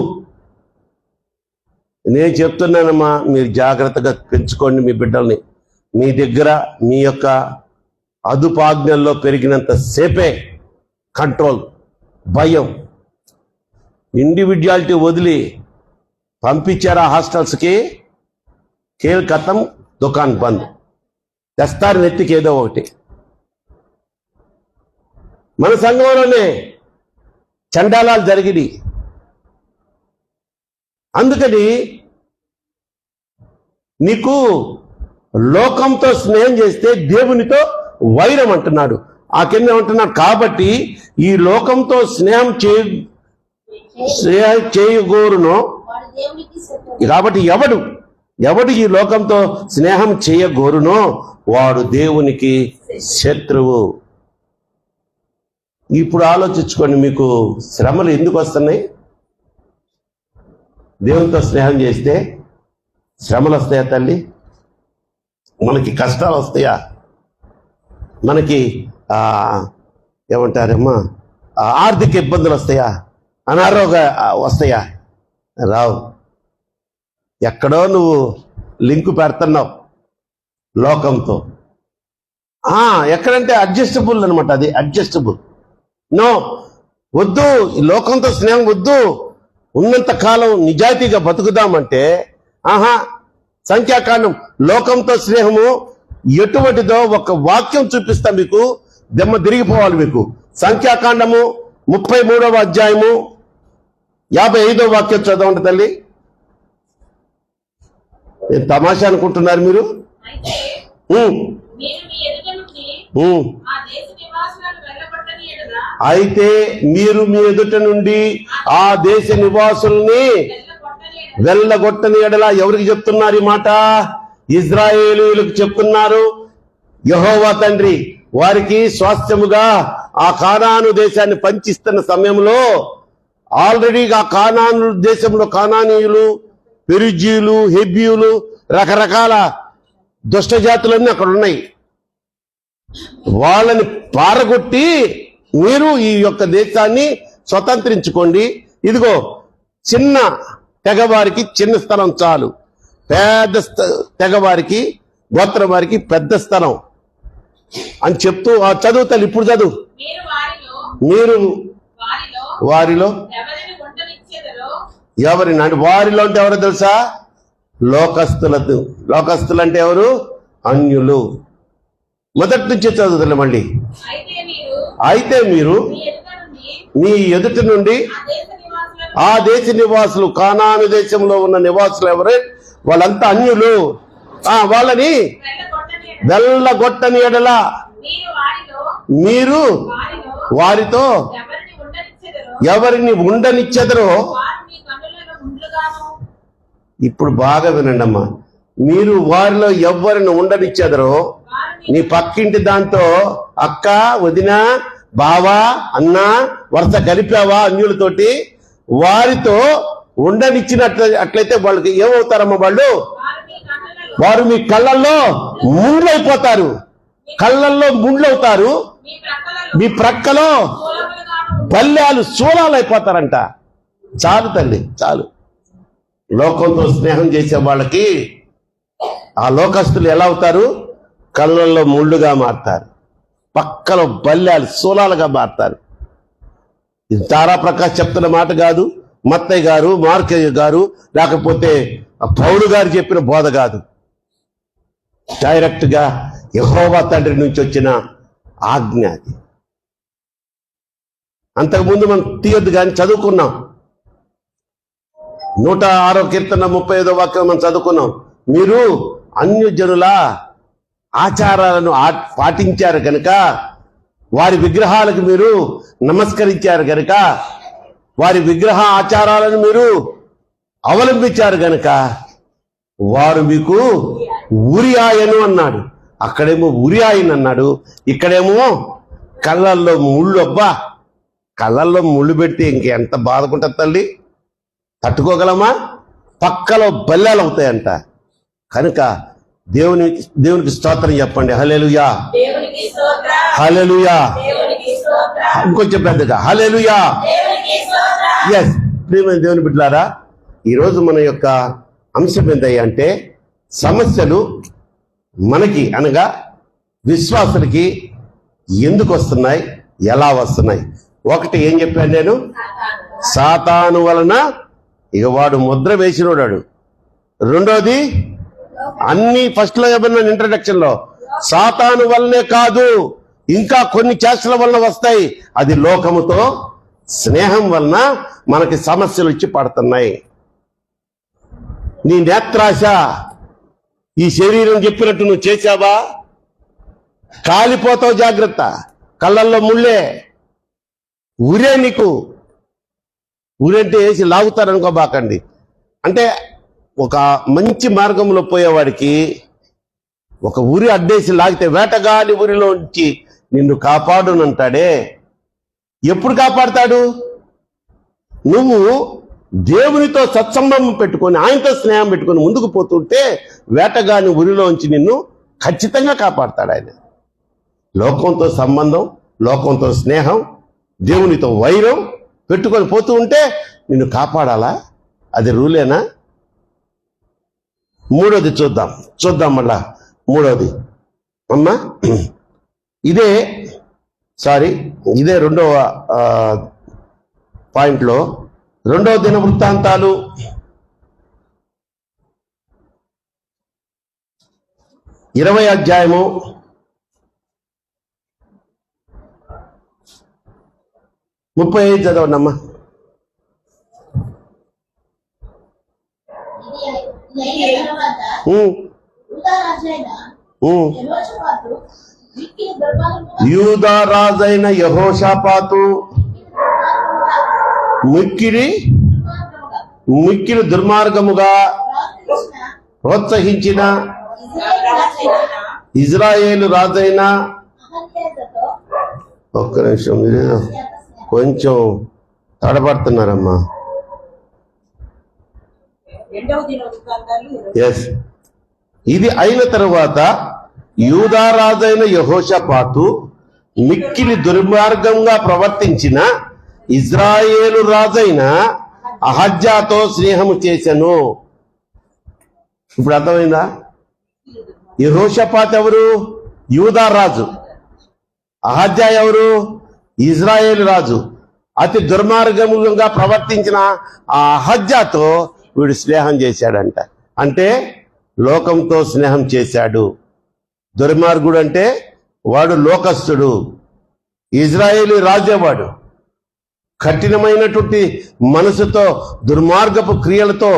Speaker 1: నేను చెప్తున్నానమ్మా, మీరు జాగ్రత్తగా పెంచుకోండి మీ బిడ్డల్ని. మీ దగ్గర మీ యొక్క అదుపాజ్ఞల్లో పెరిగినంత సేపే కంట్రోల్, భయం, ఇండివిజువాలిటీ వదిలి పంపించారా హాస్టల్స్కి, కేల్ కథం, దుకాన్ బంద్. తెస్తారు నెత్తికి ఏదో ఒకటి. మన సంఘంలోనే చండాలాలు జరిగినాయి. అందుకని నీకు లోకంతో స్నేహం చేస్తే దేవునితో వైరం అంటున్నాడు. ఆ కింద ఏమంటున్నాడు? కాబట్టి ఈ లోకంతో స్నేహం చేయగోరునో, కాబట్టి ఎవడు ఈ లోకంతో స్నేహం చేయగోరునో వాడు దేవునికి శత్రువు. ఇప్పుడు ఆలోచించుకోండి, మీకు శ్రమలు ఎందుకు వస్తున్నాయి? దేవునితో స్నేహం చేస్తే శ్రమలు వస్తాయా తల్లి? మనకి కష్టాలు వస్తాయా? మనకి ఏమంటారమ్మా, ఆర్థిక ఇబ్బందులు వస్తాయా? అనారోగ్య వస్తాయా? రావు. ఎక్కడో నువ్వు లింకు పెడుతున్నావు లోకంతో. ఎక్కడంటే అడ్జస్టబుల్ అనమాట. అది అడ్జస్టబుల్. నో, వద్దు, ఈ లోకంతో స్నేహం వద్దు. ఉన్నంత కాలం నిజాయితీగా బతుకుదామంటే సంఖ్యాకాండం లోకంతో స్నేహము ఎటువంటిదో ఒక వాక్యం చూపిస్తా మీకు, దెమ్మ తిరిగిపోవాలి మీకు. సంఖ్యాకాండము 33వ అధ్యాయము 55వ వాక్యం చదవండి తల్లి. తమాషా అనుకుంటున్నారు మీరు? అయితే మీరు మీ ఎదుట నుండి ఆ దేశ నివాసుల్ని వెళ్ళగొట్టని ఎడల. ఎవరికి చెప్తున్నారు ఈ మాట? ఇజ్రాయేలీయులకు చెప్తున్నారు. యెహోవా తండ్రి వారికి స్వాస్థ్యముగా ఆ కానాను దేశాన్ని పంచిస్తున్న సమయంలో ఆల్రెడీ ఆ కానాను దేశంలో కానానీయులు, పెరిజీయులు, హెబ్యూలు, రకరకాల దుష్ట జాతులన్నీ అక్కడ ఉన్నాయి. వాళ్ళని పారగొట్టి మీరు ఈ యొక్క దేశాన్ని స్వతంత్రించుకోండి. ఇదిగో చిన్న తెగవారికి చిన్న స్థలం చాలు, పెద్ద తెగవారికి గోత్రం వారికి పెద్ద స్థలం అని చెప్తూ చదువుతాను. ఇప్పుడు చదువు. మీరు వారిలో ఎవరిని అంటే వారిలో అంటే ఎవరో తెలుసా? లోకస్తులకు. లోకస్తులు అంటే ఎవరు? అన్యులు. మొదటి నుంచే చదువుతాను మళ్ళీ. అయితే మీరు మీ ఎదుటి నుండి ఆ దేశ నివాసులు, కానాను దేశంలో ఉన్న నివాసులు ఎవరే వాళ్ళంతా అన్యులు. వాళ్ళని వెళ్ళగొట్టని ఎడల మీరు వారితో ఎవరిని ఉండనిచ్చెదరో. ఇప్పుడు బాగా వినండి అమ్మా. మీరు వారిలో ఎవరిని ఉండనిచ్చెదరో, నీ పక్కింటి దాంతో అక్క, వదిన, బావా, అన్న వరుస కలిపావా అన్యులతోటి, వారితో ఉండనిచ్చినట్లయితే వాళ్ళకి ఏమవుతారమ్మా? వారు మీ కళ్ళల్లో ముండ్లైపోతారు. కళ్ళల్లో ముండ్లవుతారు. మీ ప్రక్కలో బల్యాలు, శూలాలు అయిపోతారంట. చాలు తల్లి, చాలు. లోకంతో స్నేహం చేసే వాళ్ళకి ఆ లోకస్తులు ఎలా అవుతారు? కళ్ళల్లో ముళ్ళుగా మారుతారు, పక్కలో బల్యాలు శూలాలుగా మారుతారు. ఇది తారాప్రకాష్ చెప్తున్న మాట కాదు, మత్తయ్య గారు, మార్కయ్య గారు, లేకపోతే పౌలు గారు చెప్పిన బోధ కాదు. డైరెక్ట్ గా యెహోవా తండ్రి నుంచి వచ్చిన ఆజ్ఞ అది. అంతకుముందు మనం తీయద్దు కానీ చదువుకున్నాం. 106వ కీర్తన 35వ వాక్యం మనం చదువుకున్నాం. మీరు అన్యజనుల ఆచారాలను పాటించారు కనుక, వారి విగ్రహాలకు మీరు నమస్కరించారు కనుక, వారి విగ్రహ ఆచారాలను మీరు అవలంబించారు కనుక వారు మీకు ఉరియాయను అన్నాడు. అక్కడేమో ఉరియాయను అన్నాడు, ఇక్కడేమో కళ్ళల్లో ముళ్ళు. అబ్బా, కళ్ళల్లో ముళ్ళు పెడితే ఇంకెంత బాధకుంటుంది తల్లి, తట్టుకోగలమా? పక్కలో బల్యాలు అవుతాయంట. కనుక దేవునికి స్తోత్రం చెప్పండి. హల్లెలూయా, హల్లెలూయా. ఇంకొంచెం పెద్దగా హల్లెలూయా. ఎస్, ప్రియమైన దేవుని బిడ్డలారా, ఈరోజు మన యొక్క అంశం ఏంటయ్యా అంటే, సమస్యలు మనకి అనగా విశ్వాసులకి ఎందుకు వస్తున్నాయి, ఎలా వస్తున్నాయి. ఒకటి ఏం చెప్పాను నేను? సాతాను వలన, ఇక వాడు ముద్ర వేసినోడాడు. రెండోది అన్ని ఫస్ట్ లో చెప్పిన ఇంట్రడక్షన్ లో, సాతాను వల్లనే కాదు ఇంకా కొన్ని చేష్టల వలన వస్తాయి. అది లోకముతో స్నేహం వలన మనకి సమస్యలు వచ్చి పడుతున్నాయి. నీ నేత్రాశ, ఈ శరీరం చెప్పినట్టు నువ్వు చేశావా, కాలిపోతావు. జాగ్రత్త, కళ్ళల్లో ముళ్ళే. ఊరే నీకు, ఊరంటే వేసి లాగుతారనుకోబాకండి. అంటే ఒక మంచి మార్గంలో పోయేవాడికి ఒక ఊరి అడ్డేసి లాగితే వేటగాని ఊరిలోంచి నిన్ను కాపాడునంటాడే. ఎప్పుడు కాపాడతాడు? నువ్వు దేవునితో సత్సంబంధం పెట్టుకొని, ఆయనతో స్నేహం పెట్టుకొని ముందుకు పోతుంటే వేటగాని ఊరిలోంచి నిన్ను ఖచ్చితంగా కాపాడతాడు ఆయన. లోకంతో సంబంధం, లోకంతో స్నేహం, దేవునితో వైరం పెట్టుకొని పోతూ ఉంటే నిన్ను కాపాడాలా? అది రూలేనా? మూడోది చూద్దాం మళ్ళా. మూడోది అమ్మా, ఇదే రెండవ పాయింట్లో, రెండవ దిన వృత్తాంతాలు 20వ అధ్యాయము 35 చదవండమ్మా. యూదా రాజైన యెహోషాపాతు మిక్కిలి దుర్మార్గముగా ప్రోత్సహించిన ఇజ్రాయేలు రాజైన, ఒక్క నిమిషం, మీరు కొంచెం తడబడుతున్నారమ్మా. ఎస్, ఇది అయిన తరువాత యూదారాజైన యెహోషాపాతు మిక్కిలి దుర్మార్గంగా ప్రవర్తించిన ఇజ్రాయేలు రాజైన అహజ్యాతో స్నేహము చేసెను. ఇప్పుడు అర్థమైందా? యెహోషాపాతు ఎవరు? యూదారాజు. అహజ్యా ఎవరు? ఇజ్రాయేలు రాజు. అతి దుర్మార్గముగా ప్రవర్తించిన ఆ అహజ్యాతో వీడు స్నేహం చేశాడంట. అంటే లోకంతో స్నేహం చేశాడు. దుర్మార్గుడు అంటే వాడు లోకస్తుడు, ఇజ్రాయేలీ రాజేవాడు. కఠినమైనటువంటి మనసుతో, దుర్మార్గపు క్రియలతో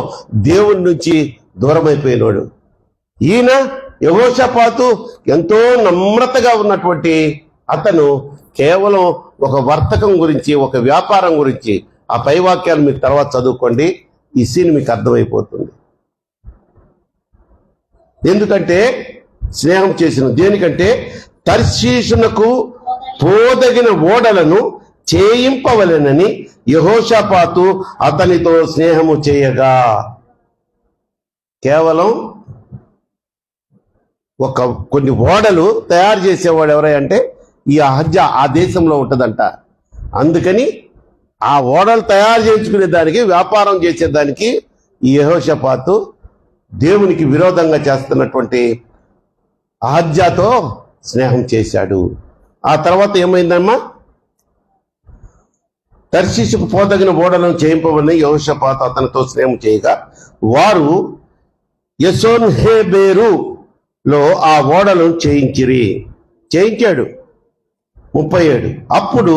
Speaker 1: దేవుడి నుంచి దూరమైపోయినాడు. ఈయన యెహోషాపాతు ఎంతో నమ్రతగా ఉన్నటువంటి అతను కేవలం ఒక వర్తకం గురించి, ఒక వ్యాపారం గురించి, ఆ పై వాక్యాలు మీరు తర్వాత చదువుకోండి, ఈ సీన్ మీకు అర్థమైపోతుంది. ఎందుకంటే స్నేహం చేసిన దేనికంటే, తర్షీషునకు పోదగిన ఓడలను చేయింపవలెనని యెహోషాపాతు అతనితో స్నేహము చేయగా. కేవలం కొన్ని ఓడలు తయారు చేసేవాడు ఎవరంటే ఈ అహజ్యా ఆ దేశంలో ఉంటుందంట. అందుకని ఆ ఓడలు తయారు చేయించుకునే దానికి, వ్యాపారం చేసేదానికి ఈ యెహోషాపాతు దేవునికి విరోధంగా చేస్తున్నటువంటి అహజ్యాతో స్నేహం చేశాడు. ఆ తర్వాత ఏమైందమ్మా? తర్షీషుకు పోదగిన ఓడలను చేయింపవని యెహోషాపాతు అతనితో స్నేహం చేయగా వారు యెసోన్హెబెరులో ఆ ఓడలను చేయించాడు. 37. అప్పుడు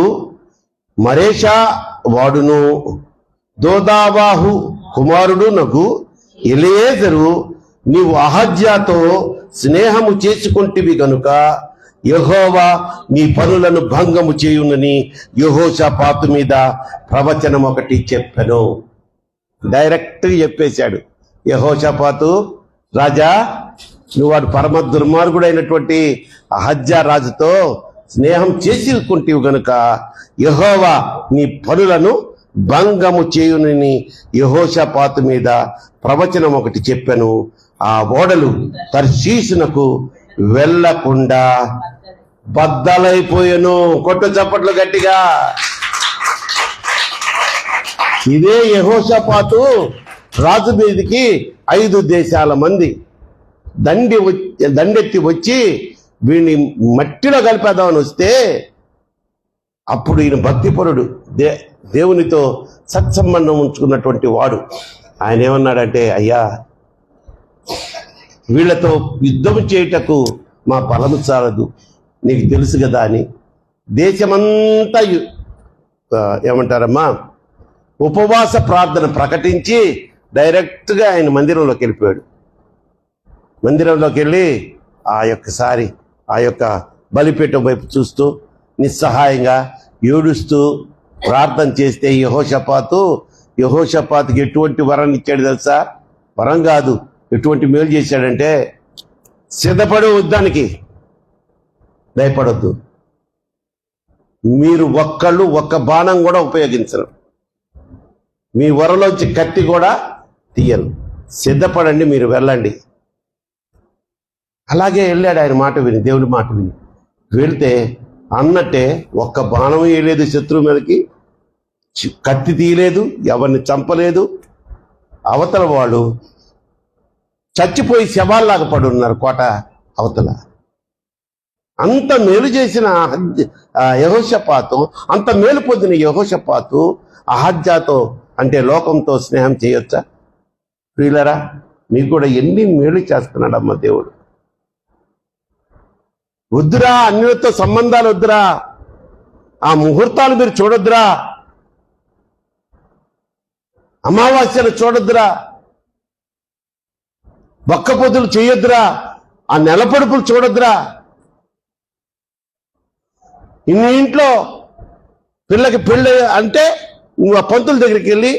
Speaker 1: మరేషా వాడును దోదావాహు కుమారుడు నగు ఎలియేజరు, నీవు అహజ్యాతో స్నేహము చేసుకొంటివి గనుక యెహోవా నీ పనులను భంగము చేయునని యెహోషాపాతు మీద ప్రవచనం ఒకటి చెప్పెను. డైరెక్ట్ చెప్పేశాడు, యెహోషాపాతు రాజా, నువ్వు వాడు పరమ దుర్మార్గుడైనటువంటి అహజ్యా రాజుతో స్నేహం చేసుకుంటేవి గనుక యెహోవా నీ పనులను భంగము చేయునని యెహోషాపాతు మీద ప్రవచనం ఒకటి చెప్పెను. ఆ ఓడలు తర్షీషునకు వెళ్ళకుండా బద్దలైపోయెను. కొట్టు చప్పట్లు గట్టిగా. ఇదే యెహోషాపాతు రాజు మీదికి 5 దేశాల మంది దండెత్తి వచ్చి వీడిని మట్టిలో కలిపేద్దామని వస్తే అప్పుడు ఈయన భక్తిపరుడు, దేవునితో సత్సంబంధం ఉంచుకున్నటువంటి వాడు. ఆయన ఏమన్నాడంటే, అయ్యా, వీళ్లతో యుద్ధం చేయుటకు మా బలము చాలదు, నీకు తెలుసు కదా అని దేశమంతా ఏమంటారమ్మా ఉపవాస ప్రార్థన ప్రకటించి డైరెక్ట్గా ఆయన మందిరంలోకి వెళ్ళిపోయాడు. మందిరంలోకి వెళ్ళి ఆ యొక్క బలిపీఠం వైపు చూస్తూ నిస్సహాయంగా ఏడుస్తూ ప్రార్థన చేస్తే యెహోషాపాతుకి ఎటువంటి వరం ఇచ్చాడు తెలుసా? వరం కాదు, ఎటువంటి మేలు చేశాడంటే, సిద్ధపడు, యుద్ధానికి భయపడొద్దు, మీరు ఒక్క బాణం కూడా ఉపయోగించరు, మీ వరలోంచి కత్తి కూడా తీయరు, సిద్ధపడండి, మీరు వెళ్ళండి. అలాగే వెళ్ళాడు ఆయన మాట విని, దేవుని మాట విని వెళ్తే అన్నట్టే ఒక్క బాణం వేయలేదు, శత్రువు మీదకి కత్తి తీయలేదు, ఎవరిని చంపలేదు. అవతల వాళ్ళు చచ్చిపోయి శవాల్లాగా పడున్నారు కోట అవతల. అంత మేలు చేసిన యెహోషాపాతు, అంత మేలు పొందిన యెహోషాపాతు అహజ్యాతో అంటే లోకంతో స్నేహం చేయొచ్చా? ప్రియులరా, మీకు కూడా ఎన్ని మేలు చేస్తున్నాడమ్మ దేవుడు. వద్దురా, అన్యులతో సంబంధాలు వద్దురా, ఆ ముహూర్తాలు మీరు చూడొద్దురా, అమావాస్యలు చూడొద్దురా, బొక్క పొద్దులు చేయొద్దురా, ఆ నెలపడుపులు చూడొద్దురా. ఇన్ని ఇంట్లో పిల్లకి పెళ్ళి అంటే నువ్వు ఆ పంతుల దగ్గరికి వెళ్ళి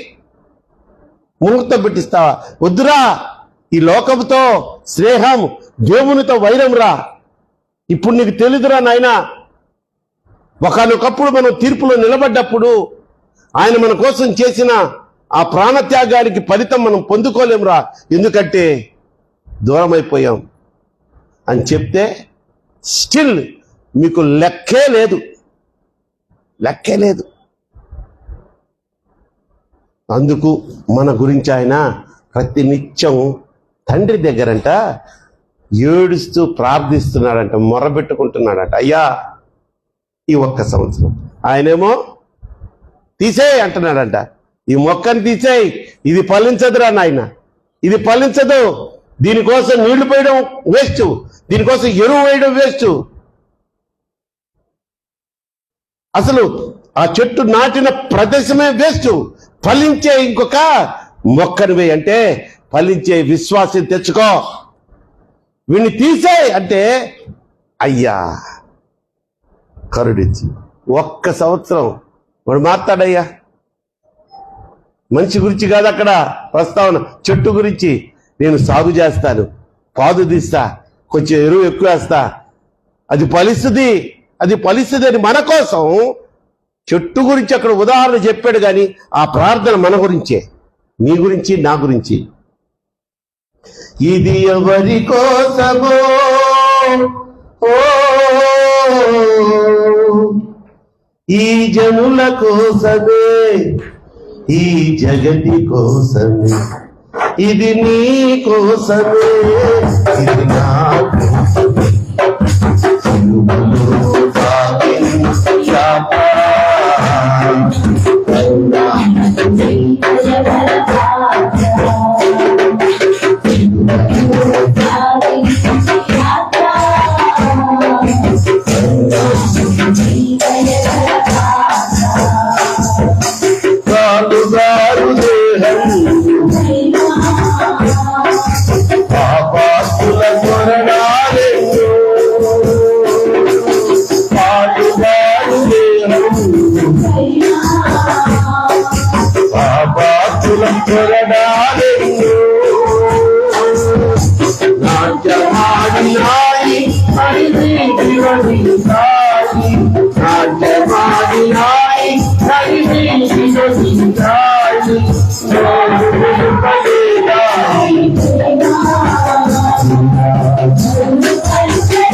Speaker 1: ముహూర్తం పెట్టిస్తావా? వద్దురా, ఈ లోకంతో స్నేహం, దేవునితో వైరం రా. ఇప్పుడు నీకు తెలీదురా నాయనా, ఒకనొకప్పుడు మనం తీర్పులో నిలబడ్డప్పుడు ఆయన మన కోసం చేసిన ఆ ప్రాణత్యాగానికి ఫలితం మనం పొందుకోలేమురా, ఎందుకంటే దూరం అయిపోయాం అని చెప్తే స్టిల్ మీకు లెక్కే లేదు. అందుకు మన గురించి ఆయన ప్రతి నిత్యం తండ్రి దగ్గరంట ఏడుస్తూ ప్రార్థిస్తున్నాడంట, మొరబెట్టుకుంటున్నాడంట, అయ్యా ఈ 1 సంవత్సరం. ఆయనేమో తీసేయి అంటున్నాడంట, ఈ మొక్కని తీసేయి, ఇది ఫలించదురా నాయన, ఇది ఫలించదు, దీనికోసం నీళ్లు పోయడం వేస్ట్, దీనికోసం ఎరువు వేయడం వేస్ట్. అసలు ఆ చెట్టు నాటిన ప్రదేశమే వేస్ట్, ఫలించే ఇంకొక మొక్కను వేయి అంటే ఫలించే విశ్వాసం తెచ్చుకో, వీడిని తీసేయి అంటే అయ్యా కరుడిచ్చి 1 సంవత్సరం వాడు మాట్లాడయ్యా. మనిషి గురించి కాదు అక్కడ ప్రస్తావన, చెట్టు గురించి. నేను సాగు చేస్తాను, పాదు తీస్తా, కొంచెం ఎరువు ఎక్కువ వేస్తా, అది ఫలిస్తుంది అని మన కోసం చెట్టు గురించి అక్కడ ఉదాహరణ చెప్పాడు. కానీ ఆ ప్రార్థన మన గురించే, నీ గురించి, నా గురించి. ఇది ఎవరి కోసమో ఈ జనుల కోసమే, ఈ జగతి కోసమే, ఇది నీ కోసమే, ఇది నా కోసమే. సిలువలో సాగించు యాత్ర, కాలుగారు దేహం పాపాత్ముల కొరడాలెన్నో, కాలుగారు దేహం పాపాత్ముల కొరడాలెన్నో, నాట్యమాడినాయి హరివిధివహించాయి, నాట్యమాడినాయి హరివిధివహించాయి, నోరు వెలుపలేదాయి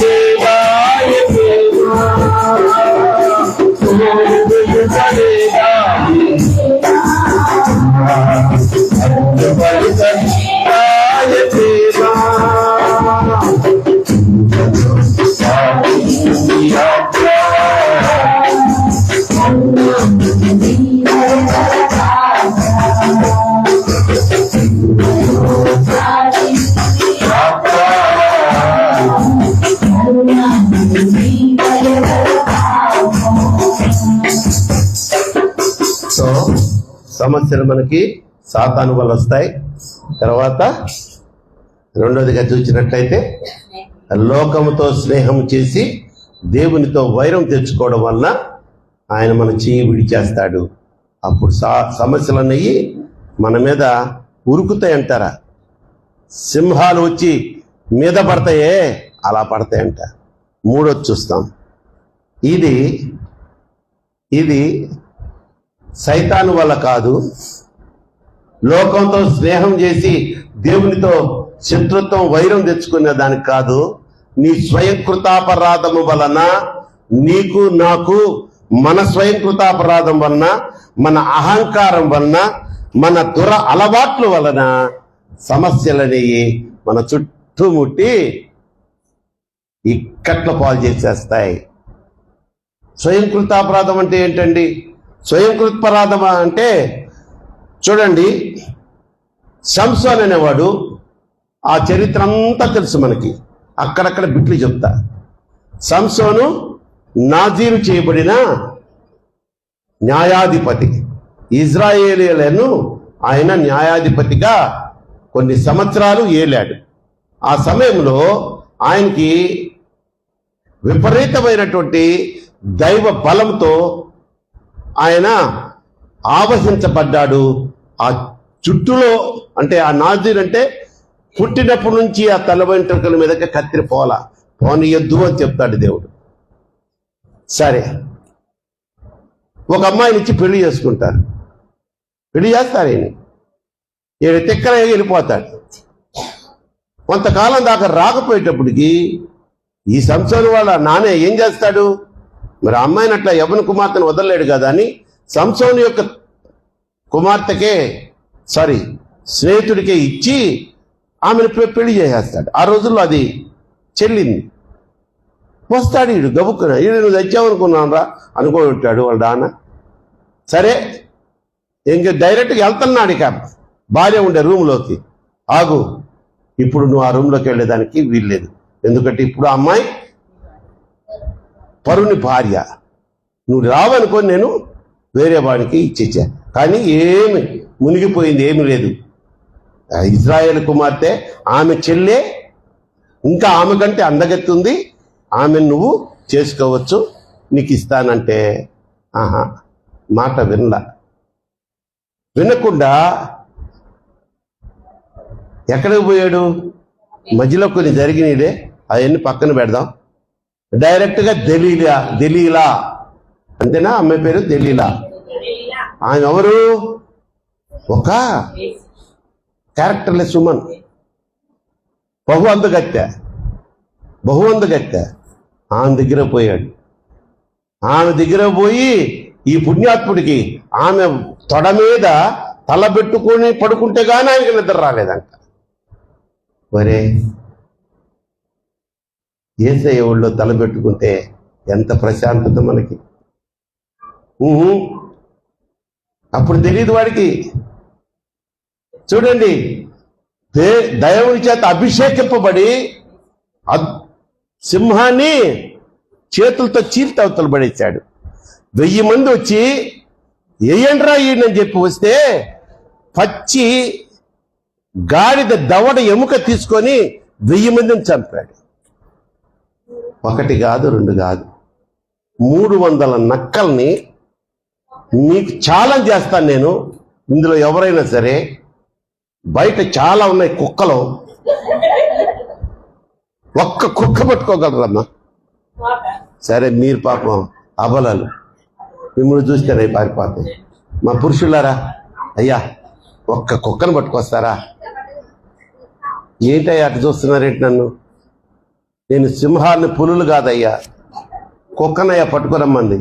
Speaker 1: దేవాయ దేవా, నోరు వెలుపలేదాయి అద్భుతమైన దేవా. సో సమస్యలు మనకి సాతాను వల్ల వస్తాయి. తర్వాత రెండోదిగా చూసినట్లయితే లోకముతో స్నేహం చేసి దేవునితో వైరం తెచ్చుకోవడం వలన ఆయన మన చెయ్యి విడిచేస్తాడు. అప్పుడు సమస్యలు అనేవి మన మీద ఉరుకుతాయంటారా, సింహాలు వచ్చి మీద పడతాయే అలా పడతాయంట. మూడోది చూస్తాం, ఇది సైతాను వల్ల కాదు, లోకంతో స్నేహం చేసి దేవునితో శత్రుత్వం వైరం తెచ్చుకునే దానికి కాదు, నీ స్వయంకృతాపరాధము వలన, నీకు నాకు మన స్వయంకృతాపరాధం వలన, మన అహంకారం వలన, మన దుర అలవాట్ల వలన సమస్యలనేవి మన చుట్టుముట్టి ఇక్కట్ల పాలు చేసేస్తాయి. స్వయంకృతాపరాధం అంటే ఏంటండి? స్వయంకృతాపరాధం అంటే చూడండి, సంసోన్ అనేవాడు, ఆ చరిత్ర అంతా తెలుసు మనకి, అక్కడక్కడ బిట్లు చెప్తా. సంసోను నాజీరు చేయబడిన న్యాయాధిపతి, ఇజ్రాయేలీయులను ఆయన న్యాయాధిపతిగా కొన్ని సంవత్సరాలు ఏలాడు. ఆ సమయంలో ఆయనకి విపరీతమైనటువంటి దైవ బలంతో ఆయన ఆవహించబడ్డాడు. ఆ చుట్టూలో అంటే ఆ నాజీర్ అంటే పుట్టినప్పటి నుంచి ఆ తల వెంట్రుకల మీదకి కత్తిరి పోనీయొద్దు అని చెప్తాడు దేవుడు. సరే, ఒక అమ్మాయిని ఇచ్చి పెళ్లి చేసుకుంటారు. పెళ్లి చేస్తారు, ఈయన తిక్కన వెళ్ళిపోతాడు. కొంతకాలం దాకా రాకపోయేటప్పటికి ఈ సంసోను వాళ్ళ నాన్న ఏం చేస్తాడు, మరి అమ్మాయిని అట్లా యవ్వన కుమార్తెను వదలలేడు కదా అని సంసోను యొక్క స్నేహితుడికే ఇచ్చి ఆమెను పెళ్లి చేసేస్తాడు. ఆ రోజుల్లో అది చెల్లింది. వస్తాడు ఈడు గబుక్కున, ఈడు నువ్వు తెచ్చావనుకున్నాను రా అనుకుంటాడు వాళ్ళ నాన్న. సరే, ఇంక డైరెక్ట్గా వెళ్తున్నాడు. ఇక భార్య ఉండే రూమ్లోకి, ఆగు, ఇప్పుడు నువ్వు ఆ రూమ్లోకి వెళ్ళేదానికి వీల్లేదు, ఎందుకంటే ఇప్పుడు ఆ అమ్మాయి పరుని భార్య, నువ్వు రావనుకొని నేను వేరే వాడికి ఇచ్చేచ్చా. కానీ ఏమి మునిగిపోయింది ఏమి లేదు. ఇజ్రాయేల్ కుమార్తె, ఆమె చెల్లె, ఇంకా ఆమె కంటే అందగెత్తుంది, ఆమె నువ్వు చేసుకోవచ్చు, నీకు ఇస్తానంటే మాట వినకుండా ఎక్కడికి పోయాడు? మధ్యలో కొన్ని జరిగినదే అవన్నీ పక్కన పెడదాం. డైరెక్ట్గా దెలీలా అంతేనా? అమ్మాయి పేరు దెలీలా. ఆయన ఎవరు? ఒక క్యారెక్టర్లెస్ ఉమన్, బహు అందగత్తె. ఆమె దగ్గర పోయాడు. ఆమె దగ్గర పోయి ఈ పుణ్యాత్ముడికి ఆమె తొడ మీద తల పెట్టుకొని పడుకుంటే గానీ ఆయనకి నిద్ర రాలేదంట. ఒరే, యేసయ్య ఒళ్ళో తల పెట్టుకుంటే ఎంత ప్రశాంతత మనకి. అప్పుడు తెలియదు వాడికి. చూడండి, దైవుని చేత అభిషేకింపబడి సింహాన్ని చేతులతో చీల్చి అవతల పడేశాడు. 1000 మంది వచ్చి ఏయండ్రా ఈయనని చెప్పి వస్తే పచ్చి గాడిద దవడ ఎముక తీసుకొని 1000 మందిని చంపాడు. 1 కాదు 2 కాదు, 300 నక్కల్ని మీకు ఛాలెంజ్ చేస్తాను నేను. ఇందులో ఎవరైనా సరే, బయట చాలా ఉన్నాయి కుక్కలు, ఒక్క కుక్క పట్టుకోగలరమ్మా? సరే, మీరు పాపం అబలాలు, మిమ్మల్ని చూస్తారా పారిపోతాయి. మా పురుషులారా, అయ్యా ఒక్క కుక్కను పట్టుకొస్తారా? ఏంటయ్యా అటు చూస్తున్నారేంటి నన్ను? నేను సింహాన్ని, పులులు కాదయ్యా, కుక్కనయ్యా పట్టుకోరమ్మంది.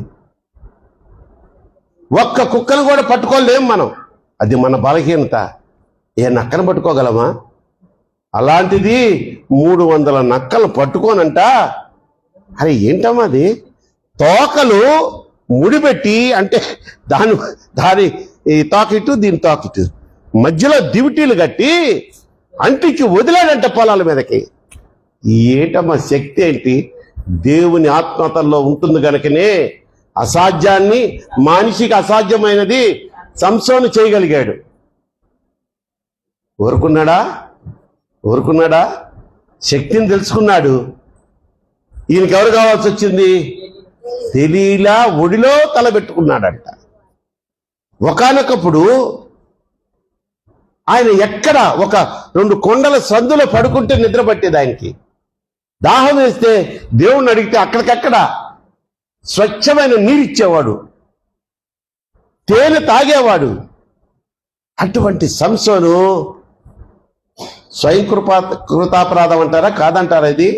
Speaker 1: ఒక్క కుక్కను కూడా పట్టుకోలేం మనం, అది మన బలహీనత. ఏ నక్కను పట్టుకోగలమా? అలాంటిది 300 నక్కలు పట్టుకోనంట. అరే ఏంటమ్మా అది? తోకలు ముడిపెట్టి, అంటే దాని ఈ తోకిటు దీని తోకిటు మధ్యలో దివిటీలు కట్టి అంటించి వదిలాడంట పొలాల మీదకి. ఏటమ్మా శక్తి ఏంటి? దేవుని ఆత్మతల్లో ఉంటుంది గనుకనే అసాధ్యాన్ని, మనిషికి అసాధ్యమైనది సంసోను చేయగలిగాడు. ఊరుకున్నాడా? శక్తిని తెలుసుకున్నాడు. ఈయనకి ఎవరు కావాల్సి వచ్చింది? తెలియలా ఒడిలో తలబెట్టుకున్నాడంట. ఒకానొకప్పుడు ఆయన ఎక్కడ ఒక 2 కొండల సందులో పడుకుంటే నిద్ర పట్టేది ఆయనకి. దాహం వేస్తే దేవుణ్ణి అడిగితే అక్కడికక్కడ స్వచ్ఛమైన నీరిచ్చేవాడు, తేనె తాగేవాడు. అటువంటి సంసోను స్వయం కృతాపరాధం అంటారా? కాదంటారా? ఇది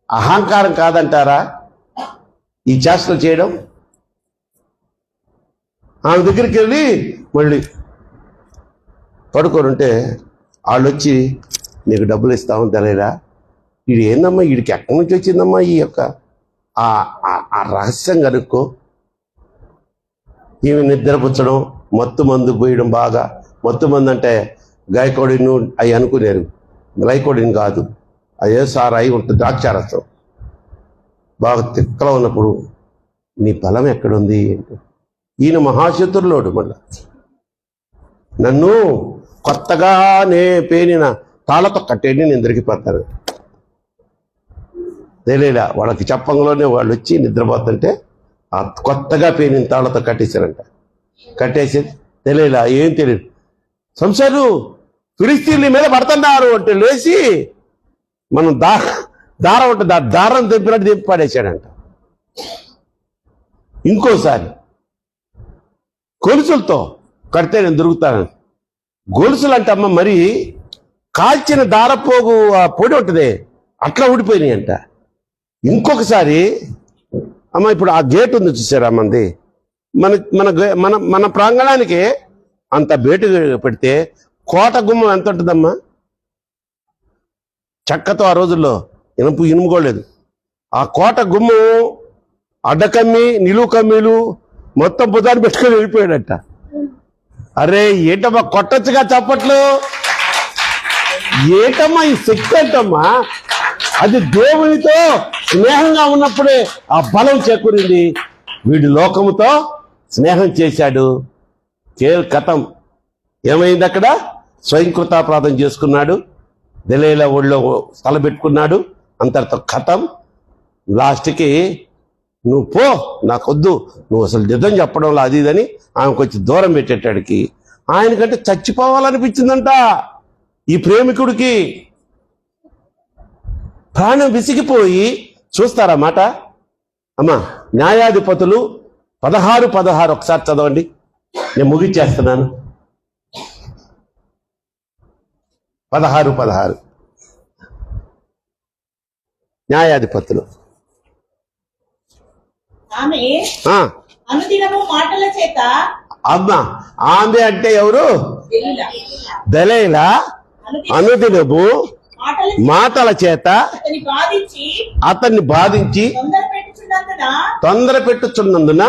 Speaker 1: అహంకారం కాదంటారా ఈ చేష్టలు చేయడం? ఆమె దగ్గరికి వెళ్ళి మళ్ళీ పడుకోనుంటే వాళ్ళు వచ్చి, నీకు డబ్బులు ఇస్తామని తెలియదా? వీడు ఏందమ్మా, వీడికి ఎక్కడి నుంచి వచ్చిందమ్మా ఈ యొక్క ఆ రహస్యం కనుక్కో. ఈమె నిద్రపుచ్చడం, మత్తు మందు పోయడం, బాగా మత్తు మందు అంటే గాయకోడిను అవి అనుకునేరు. గ్లైకోడిన్ కాదు, అదే సార్ అయి ఉంటుంది, ద్రాక్షారసం. బాగా తిక్కలో ఉన్నప్పుడు నీ బలం ఎక్కడుంది అంటే, ఈయన మహాశత్రులోడు. మళ్ళా నన్ను కొత్తగా పేనిన తాళతో కట్టేయండి, నేను దొరికిపోతాను. తెలియలా వాళ్ళకి చెప్పంలోనే వాళ్ళు వచ్చి నిద్రపోతుంటే ఆ కొత్తగా పేనిన తాళతో కట్టేశారంట. కట్టేసి తెలియలా, ఏం తెలియదు. సంసారు ఫిలిస్తీన్ల మీద పడుతున్నారు అంటే లేచి మనం దారం ఉంటుంది, ఆ దారం తెంపినట్టు తెంపి పడేశాడంట. ఇంకోసారి గొలుసులతో కడితే నేను దొరుకుతాను. గొలుసులు అంటమ్మా మరి కాల్చిన దారపోగు ఆ పొడి ఉంటుంది, అట్లా ఊడిపోయినాయి అంట. ఇంకొకసారి అమ్మ, ఇప్పుడు ఆ గేట్ ఉంది చూసారా మంది, మన మన మన మన ప్రాంగణానికి అంత బేటు పెడితే కోట గుమ్మం ఎంత ఉంటుందమ్మా? చెక్కతో ఆ రోజుల్లో ఇనుముకోలేదు. ఆ కోట గుమ్మం అడ్డకమ్మి, నిలువు కమ్మీలు మొత్తం బుధాన్ని పెట్టుకొని వెళ్ళిపోయాడట. అరే ఏంటమ్మా, కొట్టచ్చుగా చప్పట్లు. ఏంటమ్మా ఈ శక్తి అంటమ్మా? అది దేవునితో స్నేహంగా ఉన్నప్పుడే ఆ బలం చేకూరింది. వీడు లోకముతో స్నేహం చేశాడు, కథం ఏమైంది అక్కడ? స్వయంకృతాపరాధం చేసుకున్నాడు, దెలీలా ఒళ్ళో తలబెట్టుకున్నాడు, అంతటితో కథం. లాస్ట్కి నువ్వు పో, నాకొద్దు, నువ్వు అసలు నిజం చెప్పడంలో అది ఇదని ఆమెకు వచ్చి దూరం పెట్టేటాడికి ఆయనకంటే చచ్చిపోవాలనిపించిందంట ఈ ప్రేమికుడికి. ప్రాణం విసిగిపోయి చూస్తారా మాట? అమ్మా, న్యాయాధిపతులు 16:16 ఒకసారి చదవండి, నేను ముగిచ్చేస్తున్నాను. 16:16
Speaker 2: ఆమె
Speaker 1: ఆ,
Speaker 2: అనుదినము మాటల చేత
Speaker 1: అమ్మ ఆమె అంటే ఎవరు?
Speaker 2: దెలీలా
Speaker 1: దెలీలా అనుదినము మాటల చేత అతన్ని బాధించి తొందర పెట్టుచున్నందున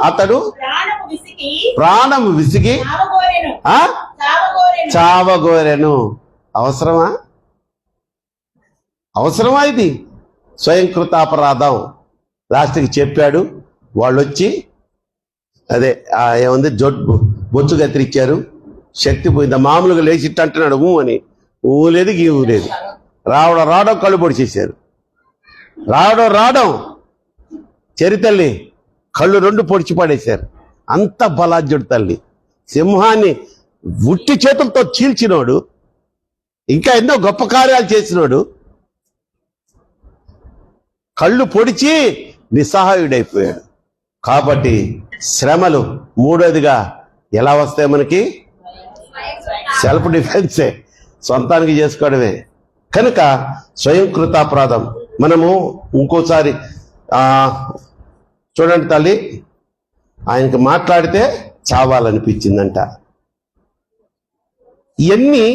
Speaker 1: అతడు ప్రాణము విసిగి చావగోరెను. అవసరమా ఇది? స్వయంకృతాపరాధం. లాస్ట్కి చెప్పాడు. వాళ్ళు వచ్చి అదే ఏముంది బొచ్చు కత్తిరించారు. శక్తి పోయింది. మామూలుగా లేచిట్టు అంటున్నాడు ఊ అని. ఊ లేదు గీవు లేదు. రావడం కళ్ళు పొడిచేశారు. రావడం చెరితల్లి కళ్ళు 2 పొడిచి పడేశారు. అంత బలాజ్యుడు తల్లి. సింహాన్ని ఉట్టి చేతులతో చీల్చినోడు, ఇంకా ఎన్నో గొప్ప కార్యాలు చేసినోడు కళ్ళు పొడిచి నిస్సహాయుడైపోయాడు. కాబట్టి శ్రమలు మూడోదిగా ఎలా వస్తాయి మనకి? సెల్ఫ్ డిఫెన్సే, సొంతానికి చేసుకోవడమే. కనుక స్వయంకృతాపరాధం. మనము ఇంకోసారి చూడండి తల్లి, ఆయనకి మాట్లాడితే చావాలనిపించిందంట. ఇవన్నీ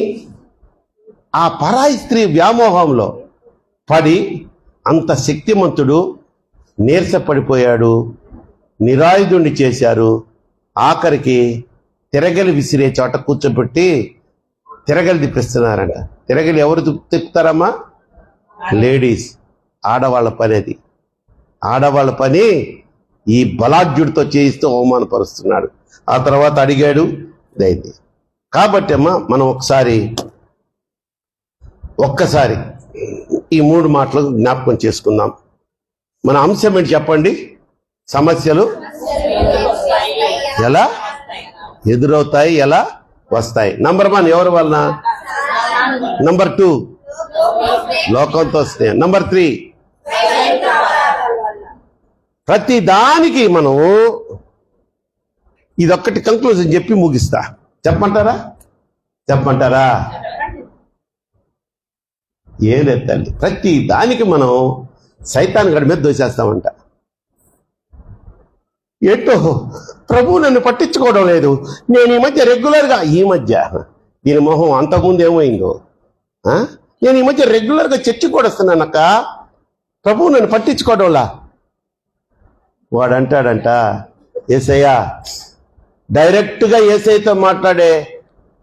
Speaker 1: ఆ పరాయి స్త్రీ వ్యామోహంలో పడి అంత శక్తిమంతుడు నీరసపడిపోయాడు. నిరాయుధుణ్ణి చేశారు. ఆఖరికి తిరగలి విసిరే చోట కూర్చోబెట్టి తిరగలి తిప్పిస్తున్నారంట. తిరగలి ఎవరు తిప్పుతారమ్మా? లేడీస్. ఆడవాళ్ళ పని అది. ఆడవాళ్ళ పని ఈ బలాఢ్యుడితో చేయిస్తూ అవమానపరుస్తున్నాడు. ఆ తర్వాత అడిగాడు దైత్య. కాబట్టి అమ్మా మనం ఒక్కసారి ఈ 3 మాటలు జ్ఞాపకం చేసుకుందాం. మన అంశం ఏంటి చెప్పండి? సమస్యలు ఎలా ఎదురవుతాయి, ఎలా వస్తాయి? నంబర్ 1 ఎవరి వలన? నంబర్ 2 లోకంతో స్నేహం. నంబర్ 3 ప్రతి దానికి మనం ఇదొక్కటి కంక్లూజన్ చెప్పి ముగిస్తా. చెప్పమంటారా? ఏం లేదు తల్లి, ప్రతి దానికి మనం సైతాన్ గడి మీద దోసేస్తామంట. ఏంటో ప్రభు నన్ను పట్టించుకోవడం లేదు. నేను ఈ మధ్య రెగ్యులర్గా దీని మొహం అంతకుముందు ఏమైందో, నేను ఈ మధ్య రెగ్యులర్గా చర్చి కూడా వస్తున్నానక్క, ప్రభు నన్ను పట్టించుకోవడంలా. వాడు అంటాడంట, యేసయ్యా డైరెక్ట్గా యేసయ్యతో మాట్లాడే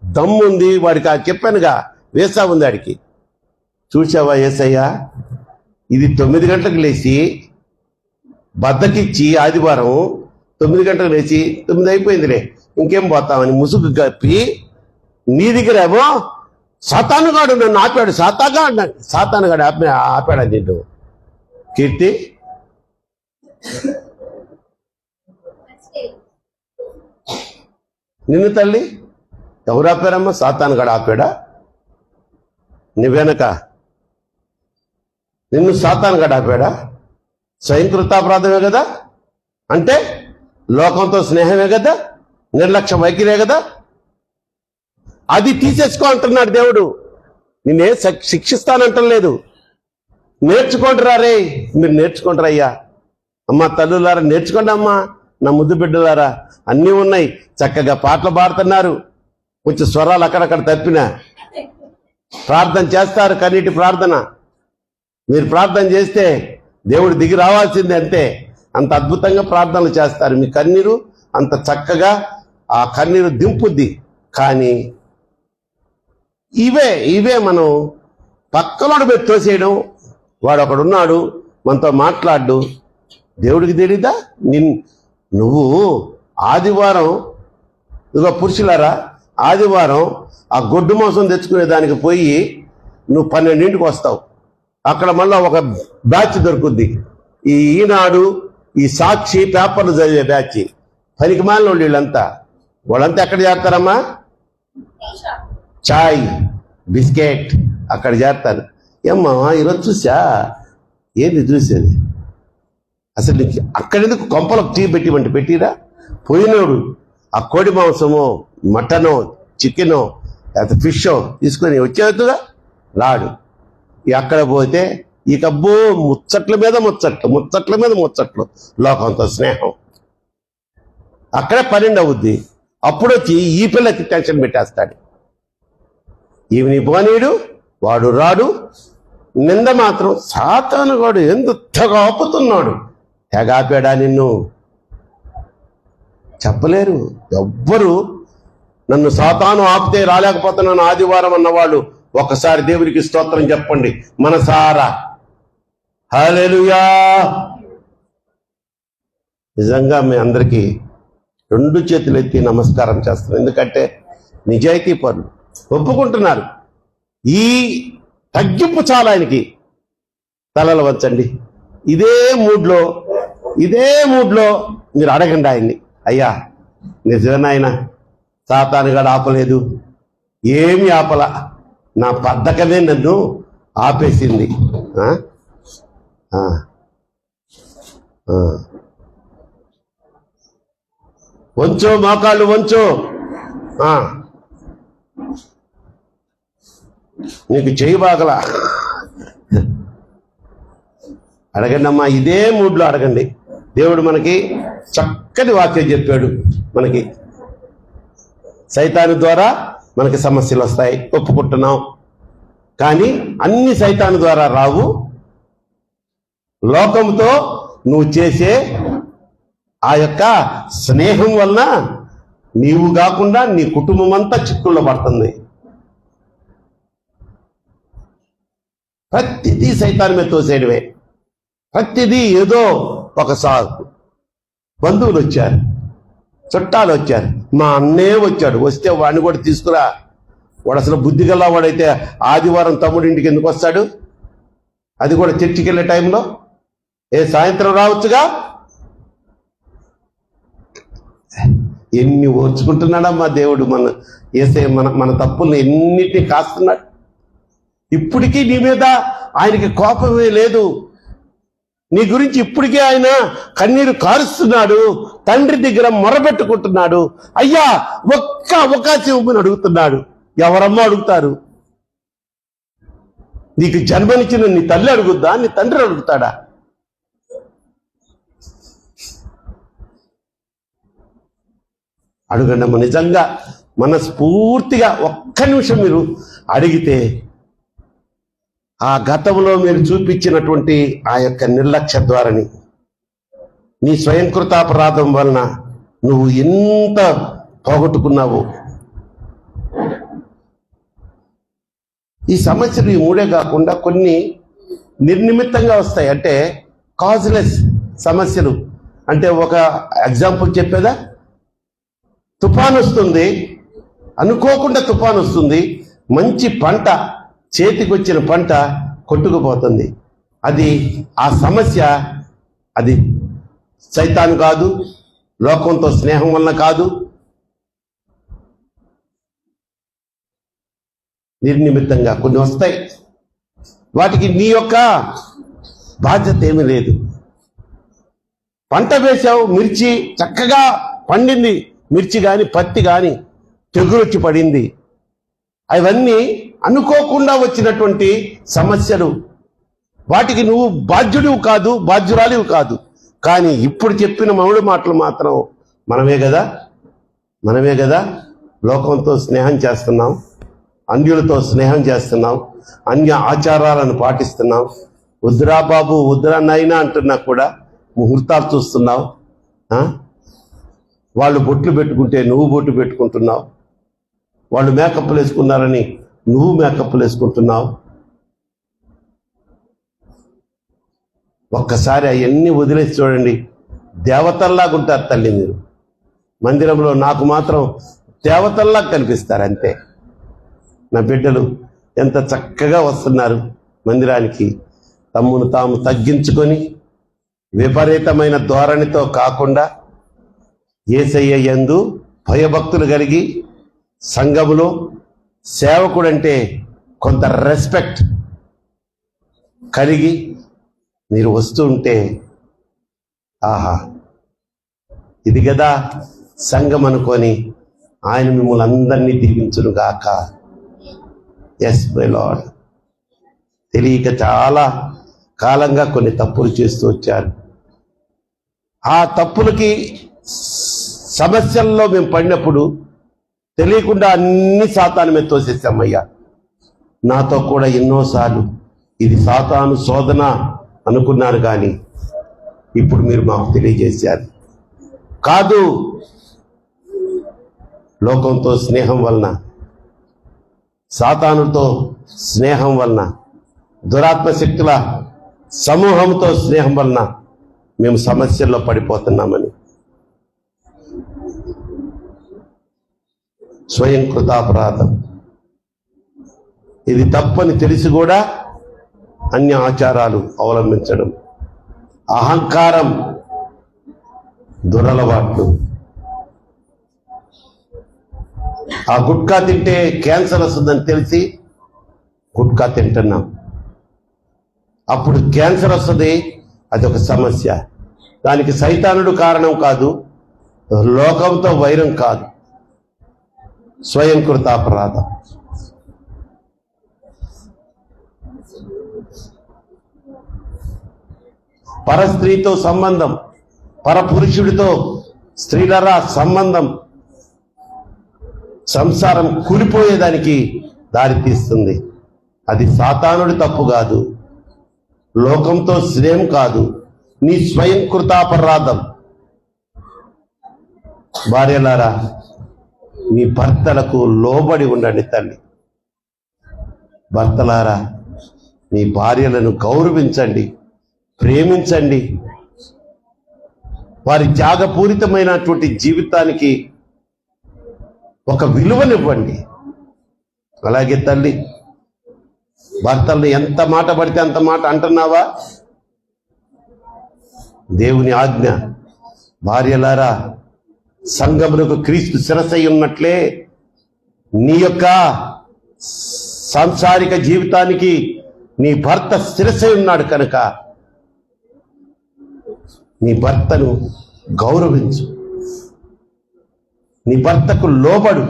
Speaker 1: దమ్ముంది వాడికి. చెప్పానుగా, వేసా ఉంది వాడికి. చూసావా యేసయ్యా, ఇది 9 గంటలకు లేచి బద్దకిచ్చి ఆదివారం 9 గంటలకు లేచి 9 అయిపోయిందిలే ఇంకేం పోతామని ముసుగు కప్పి నీ దగ్గర ఏమో సాతానుగాడు నన్ను ఆపాడు. సాతానుగాడు ఆపాడని తింటూ కీర్తి. నిన్ను తల్లి ఎవరు ఆపారమ్మా? సాతానుగాడు ఆపాడా? నువ్వెనక నిన్ను సాతానుగాడు ఆపాడా? స్వయంకృతాపరాధమే కదా, అంటే లోకంతో స్నేహమే కదా, నిర్లక్ష్య వైఖరే కదా. అది తీసేసుకో అంటున్నాడు దేవుడు. నిన్నే శిక్షిస్తానంటలేదు. నేర్చుకుంటారా రే, మీరు నేర్చుకుంటారా అయ్యా. అమ్మ తల్లులారా నేర్చుకోండి అమ్మా, నా ముద్దు బిడ్డలారా. అన్నీ ఉన్నాయి, చక్కగా పాటలు పాడుతున్నారు. కొంచెం స్వరాలు అక్కడక్కడ తప్పినా ప్రార్థన చేస్తారు. కన్నీటి ప్రార్థన. మీరు ప్రార్థన చేస్తే దేవుడు దిగి రావాల్సిందే. అంతే, అంత అద్భుతంగా ప్రార్థనలు చేస్తారు. మీ కన్నీరు అంత చక్కగా ఆ కన్నీరు దింపుద్ది. కానీ ఇవే మనం పక్కనోడు పెట్టి తోసేయడం. వాడు ఒకడున్నాడు మనతో మాట్లాడు. దేవుడికి తెలీదా? నువ్వు ఆదివారం, ఇదిగో పురుషులారా, ఆదివారం ఆ గొడ్డు మాంసం తెచ్చుకునే దానికి పోయి నువ్వు 12ంటికి వస్తావు. అక్కడ మళ్ళీ ఒక బ్యాచ్ దొరుకుద్ది. ఈ ఈనాడు, ఈ సాక్షి పేపర్లు చదివే బ్యాచ్. పనికి మాలిన వీళ్ళంతా. వాళ్ళంతా ఎక్కడ చేస్తారమ్మా? చాయ్ బిస్కెట్ అక్కడ చేస్తారు. ఏమ్మా ఈరోజు చూసా? ఏంది చూసేది? అసలు నీకు అక్కడెందుకు కొంపలకు టీ పెట్టిరా? పోయినోడు ఆ కోడి మాంసమో, మటనో, చికెనో, లేకపోతే ఫిషో తీసుకొని వచ్చేవద్దుగా రాడు. అక్కడ పోతే ఇక అబ్బో ముచ్చట్ల మీద ముచ్చట్లు లోకంతో స్నేహం. అక్కడే 12 అవుద్ది. అప్పుడు వచ్చి ఈ పిల్లకి టెన్షన్ పెట్టేస్తాడు. ఈవిని పోనీడు, వాడు రాడు. నింద మాత్రం సాతానుగాడు ఎంతగా ఆపుతున్నాడు. తెగాపాడా నిన్ను? చెప్పలేరు ఎవ్వరు. నన్ను సాతాను ఆపితే రాలేకపోతున్నాను ఆదివారం అన్నవాళ్ళు ఒకసారి దేవునికి స్తోత్రం చెప్పండి మనసారా. హల్లెలూయా. నిజంగా మీ అందరికీ 2 చేతులు ఎత్తి నమస్కారం చేస్తున్నాను. ఎందుకంటే నిజాయితీ పనులు ఒప్పుకుంటున్నారు. ఈ తగ్గింపు చాలా ఆయనకి. తలలు వంచండి. ఇదే మూడ్లో మీరు అడగండి ఆయన్ని, అయ్యా నిజమేనాయన సాతానుగాడు ఆపలేదు, ఏమి ఆపల, నా బద్ధకమే నన్ను ఆపేసింది. వంచో మోకాళ్ళు వంచో. నీకు చేయి బాగలా. అడగండి అమ్మా, ఇదే మూడ్లో అడగండి. దేవుడు మనకి చక్కటి వాక్యం చెప్పాడు. మనకి సైతాను ద్వారా మనకి సమస్యలు వస్తాయి, ఒప్పుకుంటున్నాం. కానీ అన్ని సైతాను ద్వారా రావు. లోకంతో నువ్వు చేసే ఆ యొక్క స్నేహం వలన నీవు కాకుండా నీ కుటుంబం అంతా చిక్కుల్లో పడుతుంది. ప్రతిదీ సైతాన్ మీద తోసేయడమే. ప్రతిదీ ఏదో ఒక సాగు. బంధువులు వచ్చారు, చుట్టాలు వచ్చారు, మా అన్నే వచ్చాడు, వస్తే వాడిని కూడా తీసుకురా. వాడు అసలు బుద్ధి గల్లా వాడైతే ఆదివారం తమ్ముడింటికి ఎందుకు వస్తాడు? అది కూడా చర్చికి వెళ్ళే టైంలో. సాయంత్రం రావచ్చుగా. ఎన్ని ఓర్చుకుంటున్నాడమ్మా దేవుడు. మన తప్పుల్ని ఎన్నిటినీ కాస్తున్నాడు. ఇప్పటికీ నీ మీద ఆయనకి కోపమే లేదు. నీ గురించి ఇప్పటికే ఆయన కన్నీరు కారుస్తున్నాడు. తండ్రి దగ్గర మొరబెట్టుకుంటున్నాడు. అయ్యా ఒక్క అవకాశం ఇవ్వమని అడుగుతున్నాడు. ఎవరమ్మా అడుగుతారు? నీకు జన్మనిచ్చిన నీ తల్లి అడుగుద్దా? నీ తండ్రి అడుగుతాడా? అడుగండమ్మ. నిజంగా మనస్ఫూర్తిగా ఒక్క నిమిషం మీరు అడిగితే ఆ గతంలో మీరు చూపించినటువంటి ఆ యొక్క నిర్లక్ష్య ధోరణి, నీ స్వయంకృతాపరాధం వలన నువ్వు ఎంత పోగొట్టుకున్నావు. ఈ సమస్యలు ఈ 3 కాకుండా కొన్ని నిర్నిమిత్తంగా వస్తాయి. అంటే కాజ్లెస్ సమస్యలు. అంటే ఒక ఎగ్జాంపుల్ చెప్పేదా? తుఫాన్ వస్తుంది, అనుకోకుండా తుఫాన్ వస్తుంది. మంచి పంట, చేతికి వచ్చిన పంట కొట్టుకుపోతుంది. అది ఆ సమస్య, అది సైతాను కాదు, లోకంతో స్నేహం వలన కాదు, నిర్నిమిత్తంగా కొన్ని వస్తాయి. వాటికి నీ యొక్క బాధ్యత ఏమీ లేదు. పంట వేసావు, మిర్చి చక్కగా పండింది, మిర్చి కానీ పత్తి కానీ తెగులొచ్చి పడింది. అవన్నీ అనుకోకుండా వచ్చినటువంటి సమస్యలు. వాటికి నువ్వు బాధ్యుడివి కాదు, బాధ్యురాలివి కాదు. కానీ ఇప్పుడు చెప్పిన మౌడు మాటలు మాత్రం మనమే కదా లోకంతో స్నేహం చేస్తున్నాం, అన్యులతో స్నేహం చేస్తున్నాం, అన్య ఆచారాలను పాటిస్తున్నాం. వద్దురా బాబు, వద్దురా నాయనా అంటున్నా కూడా ముహూర్తాలు చూస్తున్నావు. వాళ్ళు బొట్లు పెట్టుకుంటే నువ్వు బొట్టు పెట్టుకుంటున్నావు. వాళ్ళు మేకప్లు వేసుకున్నారని నువ్వు మేకప్లు వేసుకుంటున్నావు. ఒక్కసారి అవన్నీ వదిలేసి చూడండి. దేవతల్లాగా ఉంటారు తల్లి మీరు. మందిరంలో నాకు మాత్రం దేవతల్లా కనిపిస్తారు అంతే. నా బిడ్డలు ఎంత చక్కగా వస్తున్నారు మందిరానికి. తమ్మును తాము తగ్గించుకొని విపరీతమైన ధోరణితో కాకుండా యేసయ్య యందు భయభక్తులు కలిగి, సంఘములో సేవకుడంటే కొంత రెస్పెక్ట్ కలిగి మీరు వస్తూ ఉంటే, ఆహా ఇది కదా సంఘం అనుకొని ఆయన మిమ్మల్ని అందరినీ దీవించును గాక. Yes my lord. తెలియక చాలా కాలంగా కొన్ని తప్పులు చేస్తూ వచ్చారు. ఆ తప్పులకి సమస్యల్లో మేము పడినప్పుడు తెలియకుండా అన్ని సాతాను మీద తోసేసామయ్యా. నాతో కూడా ఎన్నోసార్లు ఇది సాతాను శోధన అనుకున్నారు, కానీ ఇప్పుడు మీరు మాకు తెలియజేశారు, కాదు, లోకంతో స్నేహం వలన, సాతానుతో స్నేహం వలన, దురాత్మ శక్తుల సమూహంతో స్నేహం వలన మేము సమస్యల్లో పడిపోతున్నామని స్వయం కృతాపరాధం. ఇది తప్పని తెలిసి కూడా అన్య ఆచారాలు అవలంబించడం, అహంకారం, దురలవాట్లు. ఆ గుట్కా తింటే క్యాన్సర్ వస్తుందని తెలిసి గుట్కా తింటున్నాం. అప్పుడు క్యాన్సర్ వస్తుంది, అదొక సమస్య. దానికి సైతానుడు కారణం కాదు, లోకంతో వైరం కాదు, స్వయం కృతాపరాధం. పరస్త్రీతో సంబంధం, పరపురుషుడితో స్త్రీలరా సంబంధం సంసారం కూలిపోయేదానికి దారితీస్తుంది. అది సాతానుడి తప్పు కాదు, లోకంతో స్నేహం కాదు, నీ స్వయం కృతాపరాధం. భార్యలారా, మీ భర్తలకు లోబడి ఉండండి తల్లి. భర్తలారా, మీ భార్యలను గౌరవించండి, ప్రేమించండి. వారి త్యాగపూరితమైనటువంటి జీవితానికి ఒక విలువనివ్వండి. అలాగే తల్లి, భర్తల్ని ఎంత మాట పడితే అంత మాట అంటున్నావా? దేవుని ఆజ్ఞ, భార్యలారా, సంఘమునకు క్రీస్తు శిరస్సై ఉన్నట్లే నీ యొక్క సాంసారిక జీవితానికి నీ భర్త శిరస్సై ఉన్నాడు కనుక నీ భర్తను గౌరవించు, నీ భర్తకు లోబడు,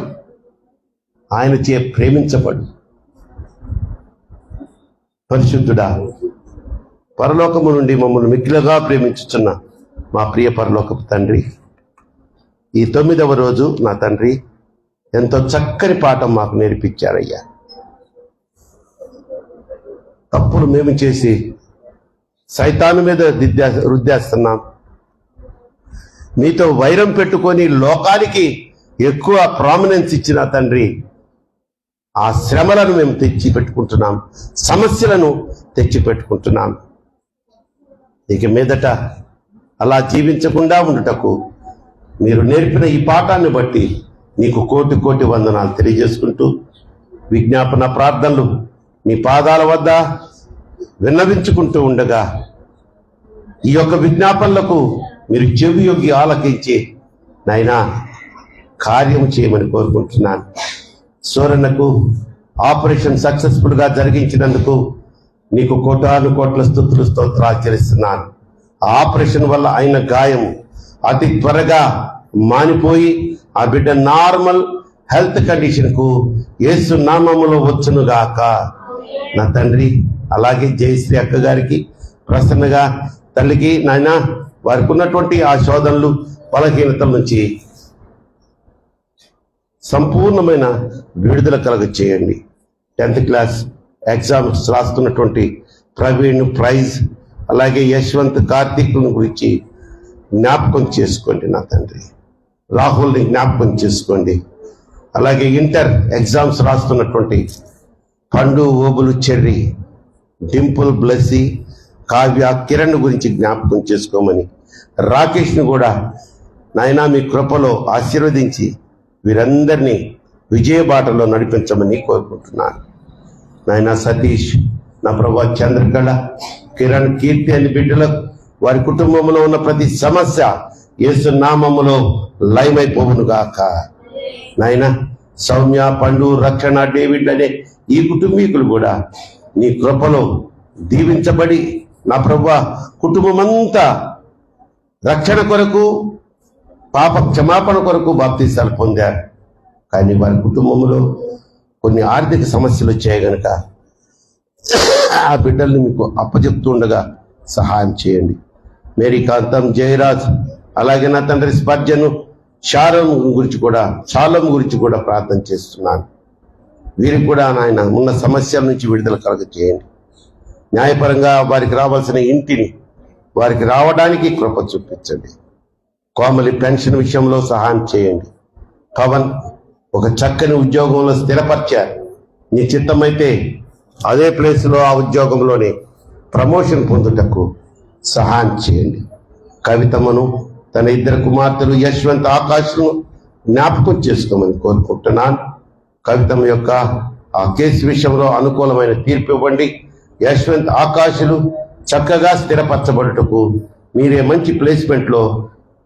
Speaker 1: ఆయన చే ప్రేమించబడు. పరిశుద్ధుడా, పరలోకము నుండి మమ్మల్ని మిక్కిలుగా ప్రేమించుచున్న మా ప్రియ పరలోకపు తండ్రి, ఈ 9వ రోజు నా తండ్రి ఎంతో చక్కని పాఠం మాకు నేర్పించారయ్యా. తప్పులు మేము చేసి సైతాను మీద రుద్దేస్తున్నాం. మీతో వైరం పెట్టుకొని లోకానికి ఎక్కువ ప్రామినెన్స్ ఇచ్చిన తండ్రి, ఆ శ్రమలను మేము తెచ్చి పెట్టుకుంటున్నాం, సమస్యలను తెచ్చి పెట్టుకుంటున్నాం. ఇక మీదట అలా జీవించకుండా ఉండుటకు మీరు నేర్పిన ఈ పాఠాన్ని బట్టి నీకు కోటి కోటి వందనాలు తెలియజేసుకుంటూ, విజ్ఞాపన ప్రార్థనలు మీ పాదాల వద్ద విన్నవించుకుంటూ ఉండగా ఈ యొక్క విజ్ఞాపనలకు మీరు చెవి యొగ్గి ఆలకించి నాయనా కార్యం చేయమని కోరుకుంటున్నాను. సూరన్నకు ఆపరేషన్ సక్సెస్ఫుల్గా జరిగించినందుకు నీకు కోటాను కోట్ల స్తుతులు స్తోత్రాలు ఆచరిస్తున్నాను. ఆ ఆపరేషన్ వల్ల అయిన గాయం అతి త్వరగా మానిపోయి ఆ బిడ్డ నార్మల్ హెల్త్ కండిషన్కు యేసు నామములో వచ్చునుగాక నా తండ్రి. అలాగే జయశ్రీ అక్క గారికి, ప్రసన్నగా తల్లికి నాయన వారికి ఉన్నటువంటి ఆ శోధనలు, బలహీనతల నుంచి సంపూర్ణమైన విడుదల కలుగ చేయండి. 10th క్లాస్ ఎగ్జామ్స్ రాస్తున్నటువంటి ప్రవీణ్, ప్రైజ్, అలాగే యశ్వంత్, కార్తీక్ గురించి జ్ఞాపకం చేసుకోండి నా తండ్రి. రాహుల్ని జ్ఞాపకం చేసుకోండి. అలాగే ఇంటర్ ఎగ్జామ్స్ రాస్తున్నటువంటి పండు, ఓబులు, చెర్రీ, డింపుల్, బ్లెస్సీ, కావ్య, కిరణ్ గురించి జ్ఞాపకం చేసుకోమని, రాకేష్ని కూడా నాయనా మీ కృపలో ఆశీర్వదించి వీరందరినీ విజయబాటలో నడిపించమని కోరుకుంటున్నాను. నాయనా సతీష్, నా ప్రభా, చంద్రకళ, కిరణ్, కీర్తి అని బిడ్డలకు వారి కుటుంబంలో ఉన్న ప్రతి సమస్య యేసు నామములో లయమైపోవును గాక. నాయన సౌమ్య, పండు, రక్షణ, డేవిడ్ అనే ఈ కుటుంబీకులు కూడా నీ కృపలో దీవించబడి నా ప్రభువా కుటుంబమంతా రక్షణ కొరకు, పాప క్షమాపణ కొరకు బాప్తీసాలు పొందారు. కానీ వారి కుటుంబంలో కొన్ని ఆర్థిక సమస్యలు వచ్చాయి గనక ఆ బిడ్డల్ని మీకు అప్పచెప్తుండగా సహాయం చేయండి. మేరీ కాంతం, జయరాజ్, అలాగే నా తండ్రి స్పర్జను, చాలం గురించి కూడా ప్రార్థన చేస్తున్నాను. వీరికి కూడా నాయన ఉన్న సమస్యల నుంచి విడుదల కలుగ చేయండి. న్యాయపరంగా వారికి రావాల్సిన ఇంటిని వారికి రావడానికి కృప చూపించండి. కోమలి పెన్షన్ విషయంలో సహాయం చేయండి. పవన్ ఒక చక్కని ఉద్యోగంలో స్థిరపరిచారు. నీ చిత్తమైతే అదే ప్లేస్లో ఆ ఉద్యోగంలోనే ప్రమోషన్ పొందుటకు సహాయం చేయండి. కవితమ్మను, తన ఇద్దరు కుమార్తెలు యశ్వంత్, ఆకాష్ను జ్ఞాపకం చేసుకోమని కోరుకుంటున్నాను. కవితమ్మ యొక్క ఆ కేసు విషయంలో అనుకూలమైన తీర్పు ఇవ్వండి. యశ్వంత్, ఆకాశులు చక్కగా స్థిరపరచబడుటకు మీరే మంచి ప్లేస్మెంట్లో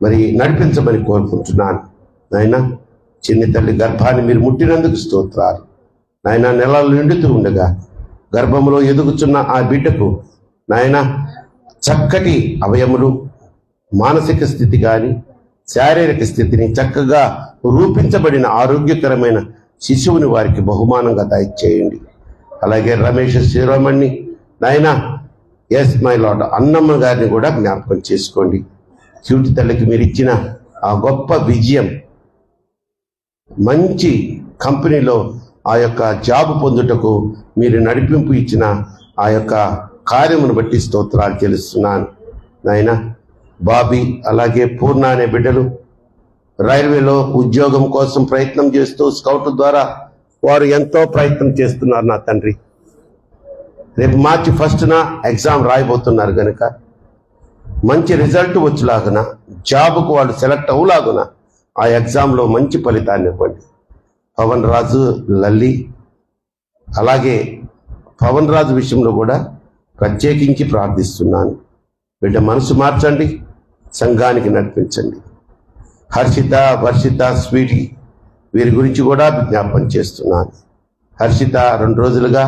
Speaker 1: మరి నడిపించమని కోరుకుంటున్నాను. నాయన, చిన్ని తల్లి గర్భాన్ని మీరు ముట్టినందుకు స్తోత్రాలు. నాయన, నెలలు నిండుతూ ఉండగా గర్భంలో ఎదుగుచున్న ఆ బిడ్డకు నాయన చక్కటి అవయములు, మానసిక స్థితి కానీ శారీరక స్థితిని చక్కగా రూపించబడిన ఆరోగ్యకరమైన శిశువుని వారికి బహుమానంగా దయచేయండి. అలాగే రమేష్ శిరోమణి నాయన, ఎస్ మై లార్డ్, అన్నమ్మ గారిని కూడా జ్ఞాపకం చేసుకోండి. క్యూటి తల్లికి మీరు ఇచ్చిన ఆ గొప్ప విజయం, మంచి కంపెనీలో ఆ యొక్క జాబ్ పొందుటకు మీరు నడిపింపు ఇచ్చిన ఆ యొక్క కార్యమును బట్టి స్తోత్రాలు చెల్లిస్తున్నాను. నాయన, బాబీ అలాగే పూర్ణ అనే బిడ్డలు రైల్వేలో ఉద్యోగం కోసం ప్రయత్నం చేస్తూ స్కౌట్ ద్వారా వారు ఎంతో ప్రయత్నం చేస్తున్నారు. నా తండ్రి, రేపు మార్చి 1న ఎగ్జామ్ రాయబోతున్నారు కనుక మంచి రిజల్ట్ వచ్చేలాగున, జాబ్కు వాళ్ళు సెలెక్ట్ అవ్వలాగున ఆ ఎగ్జామ్లో మంచి ఫలితాన్ని ఇవ్వండి. పవన్ రాజు, లల్లి, అలాగే పవన్ రాజు విషయంలో కూడా ప్రత్యేకించి ప్రార్థిస్తున్నాను. బిడ్డ మనసు మార్చండి, సంఘానికి నడిపించండి. హర్షిత, వర్షిత, స్వీటీ వీరి గురించి కూడా విజ్ఞాపన చేస్తున్నాను. హర్షిత 2 రోజులుగా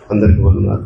Speaker 1: అందరికీ వందనాలు.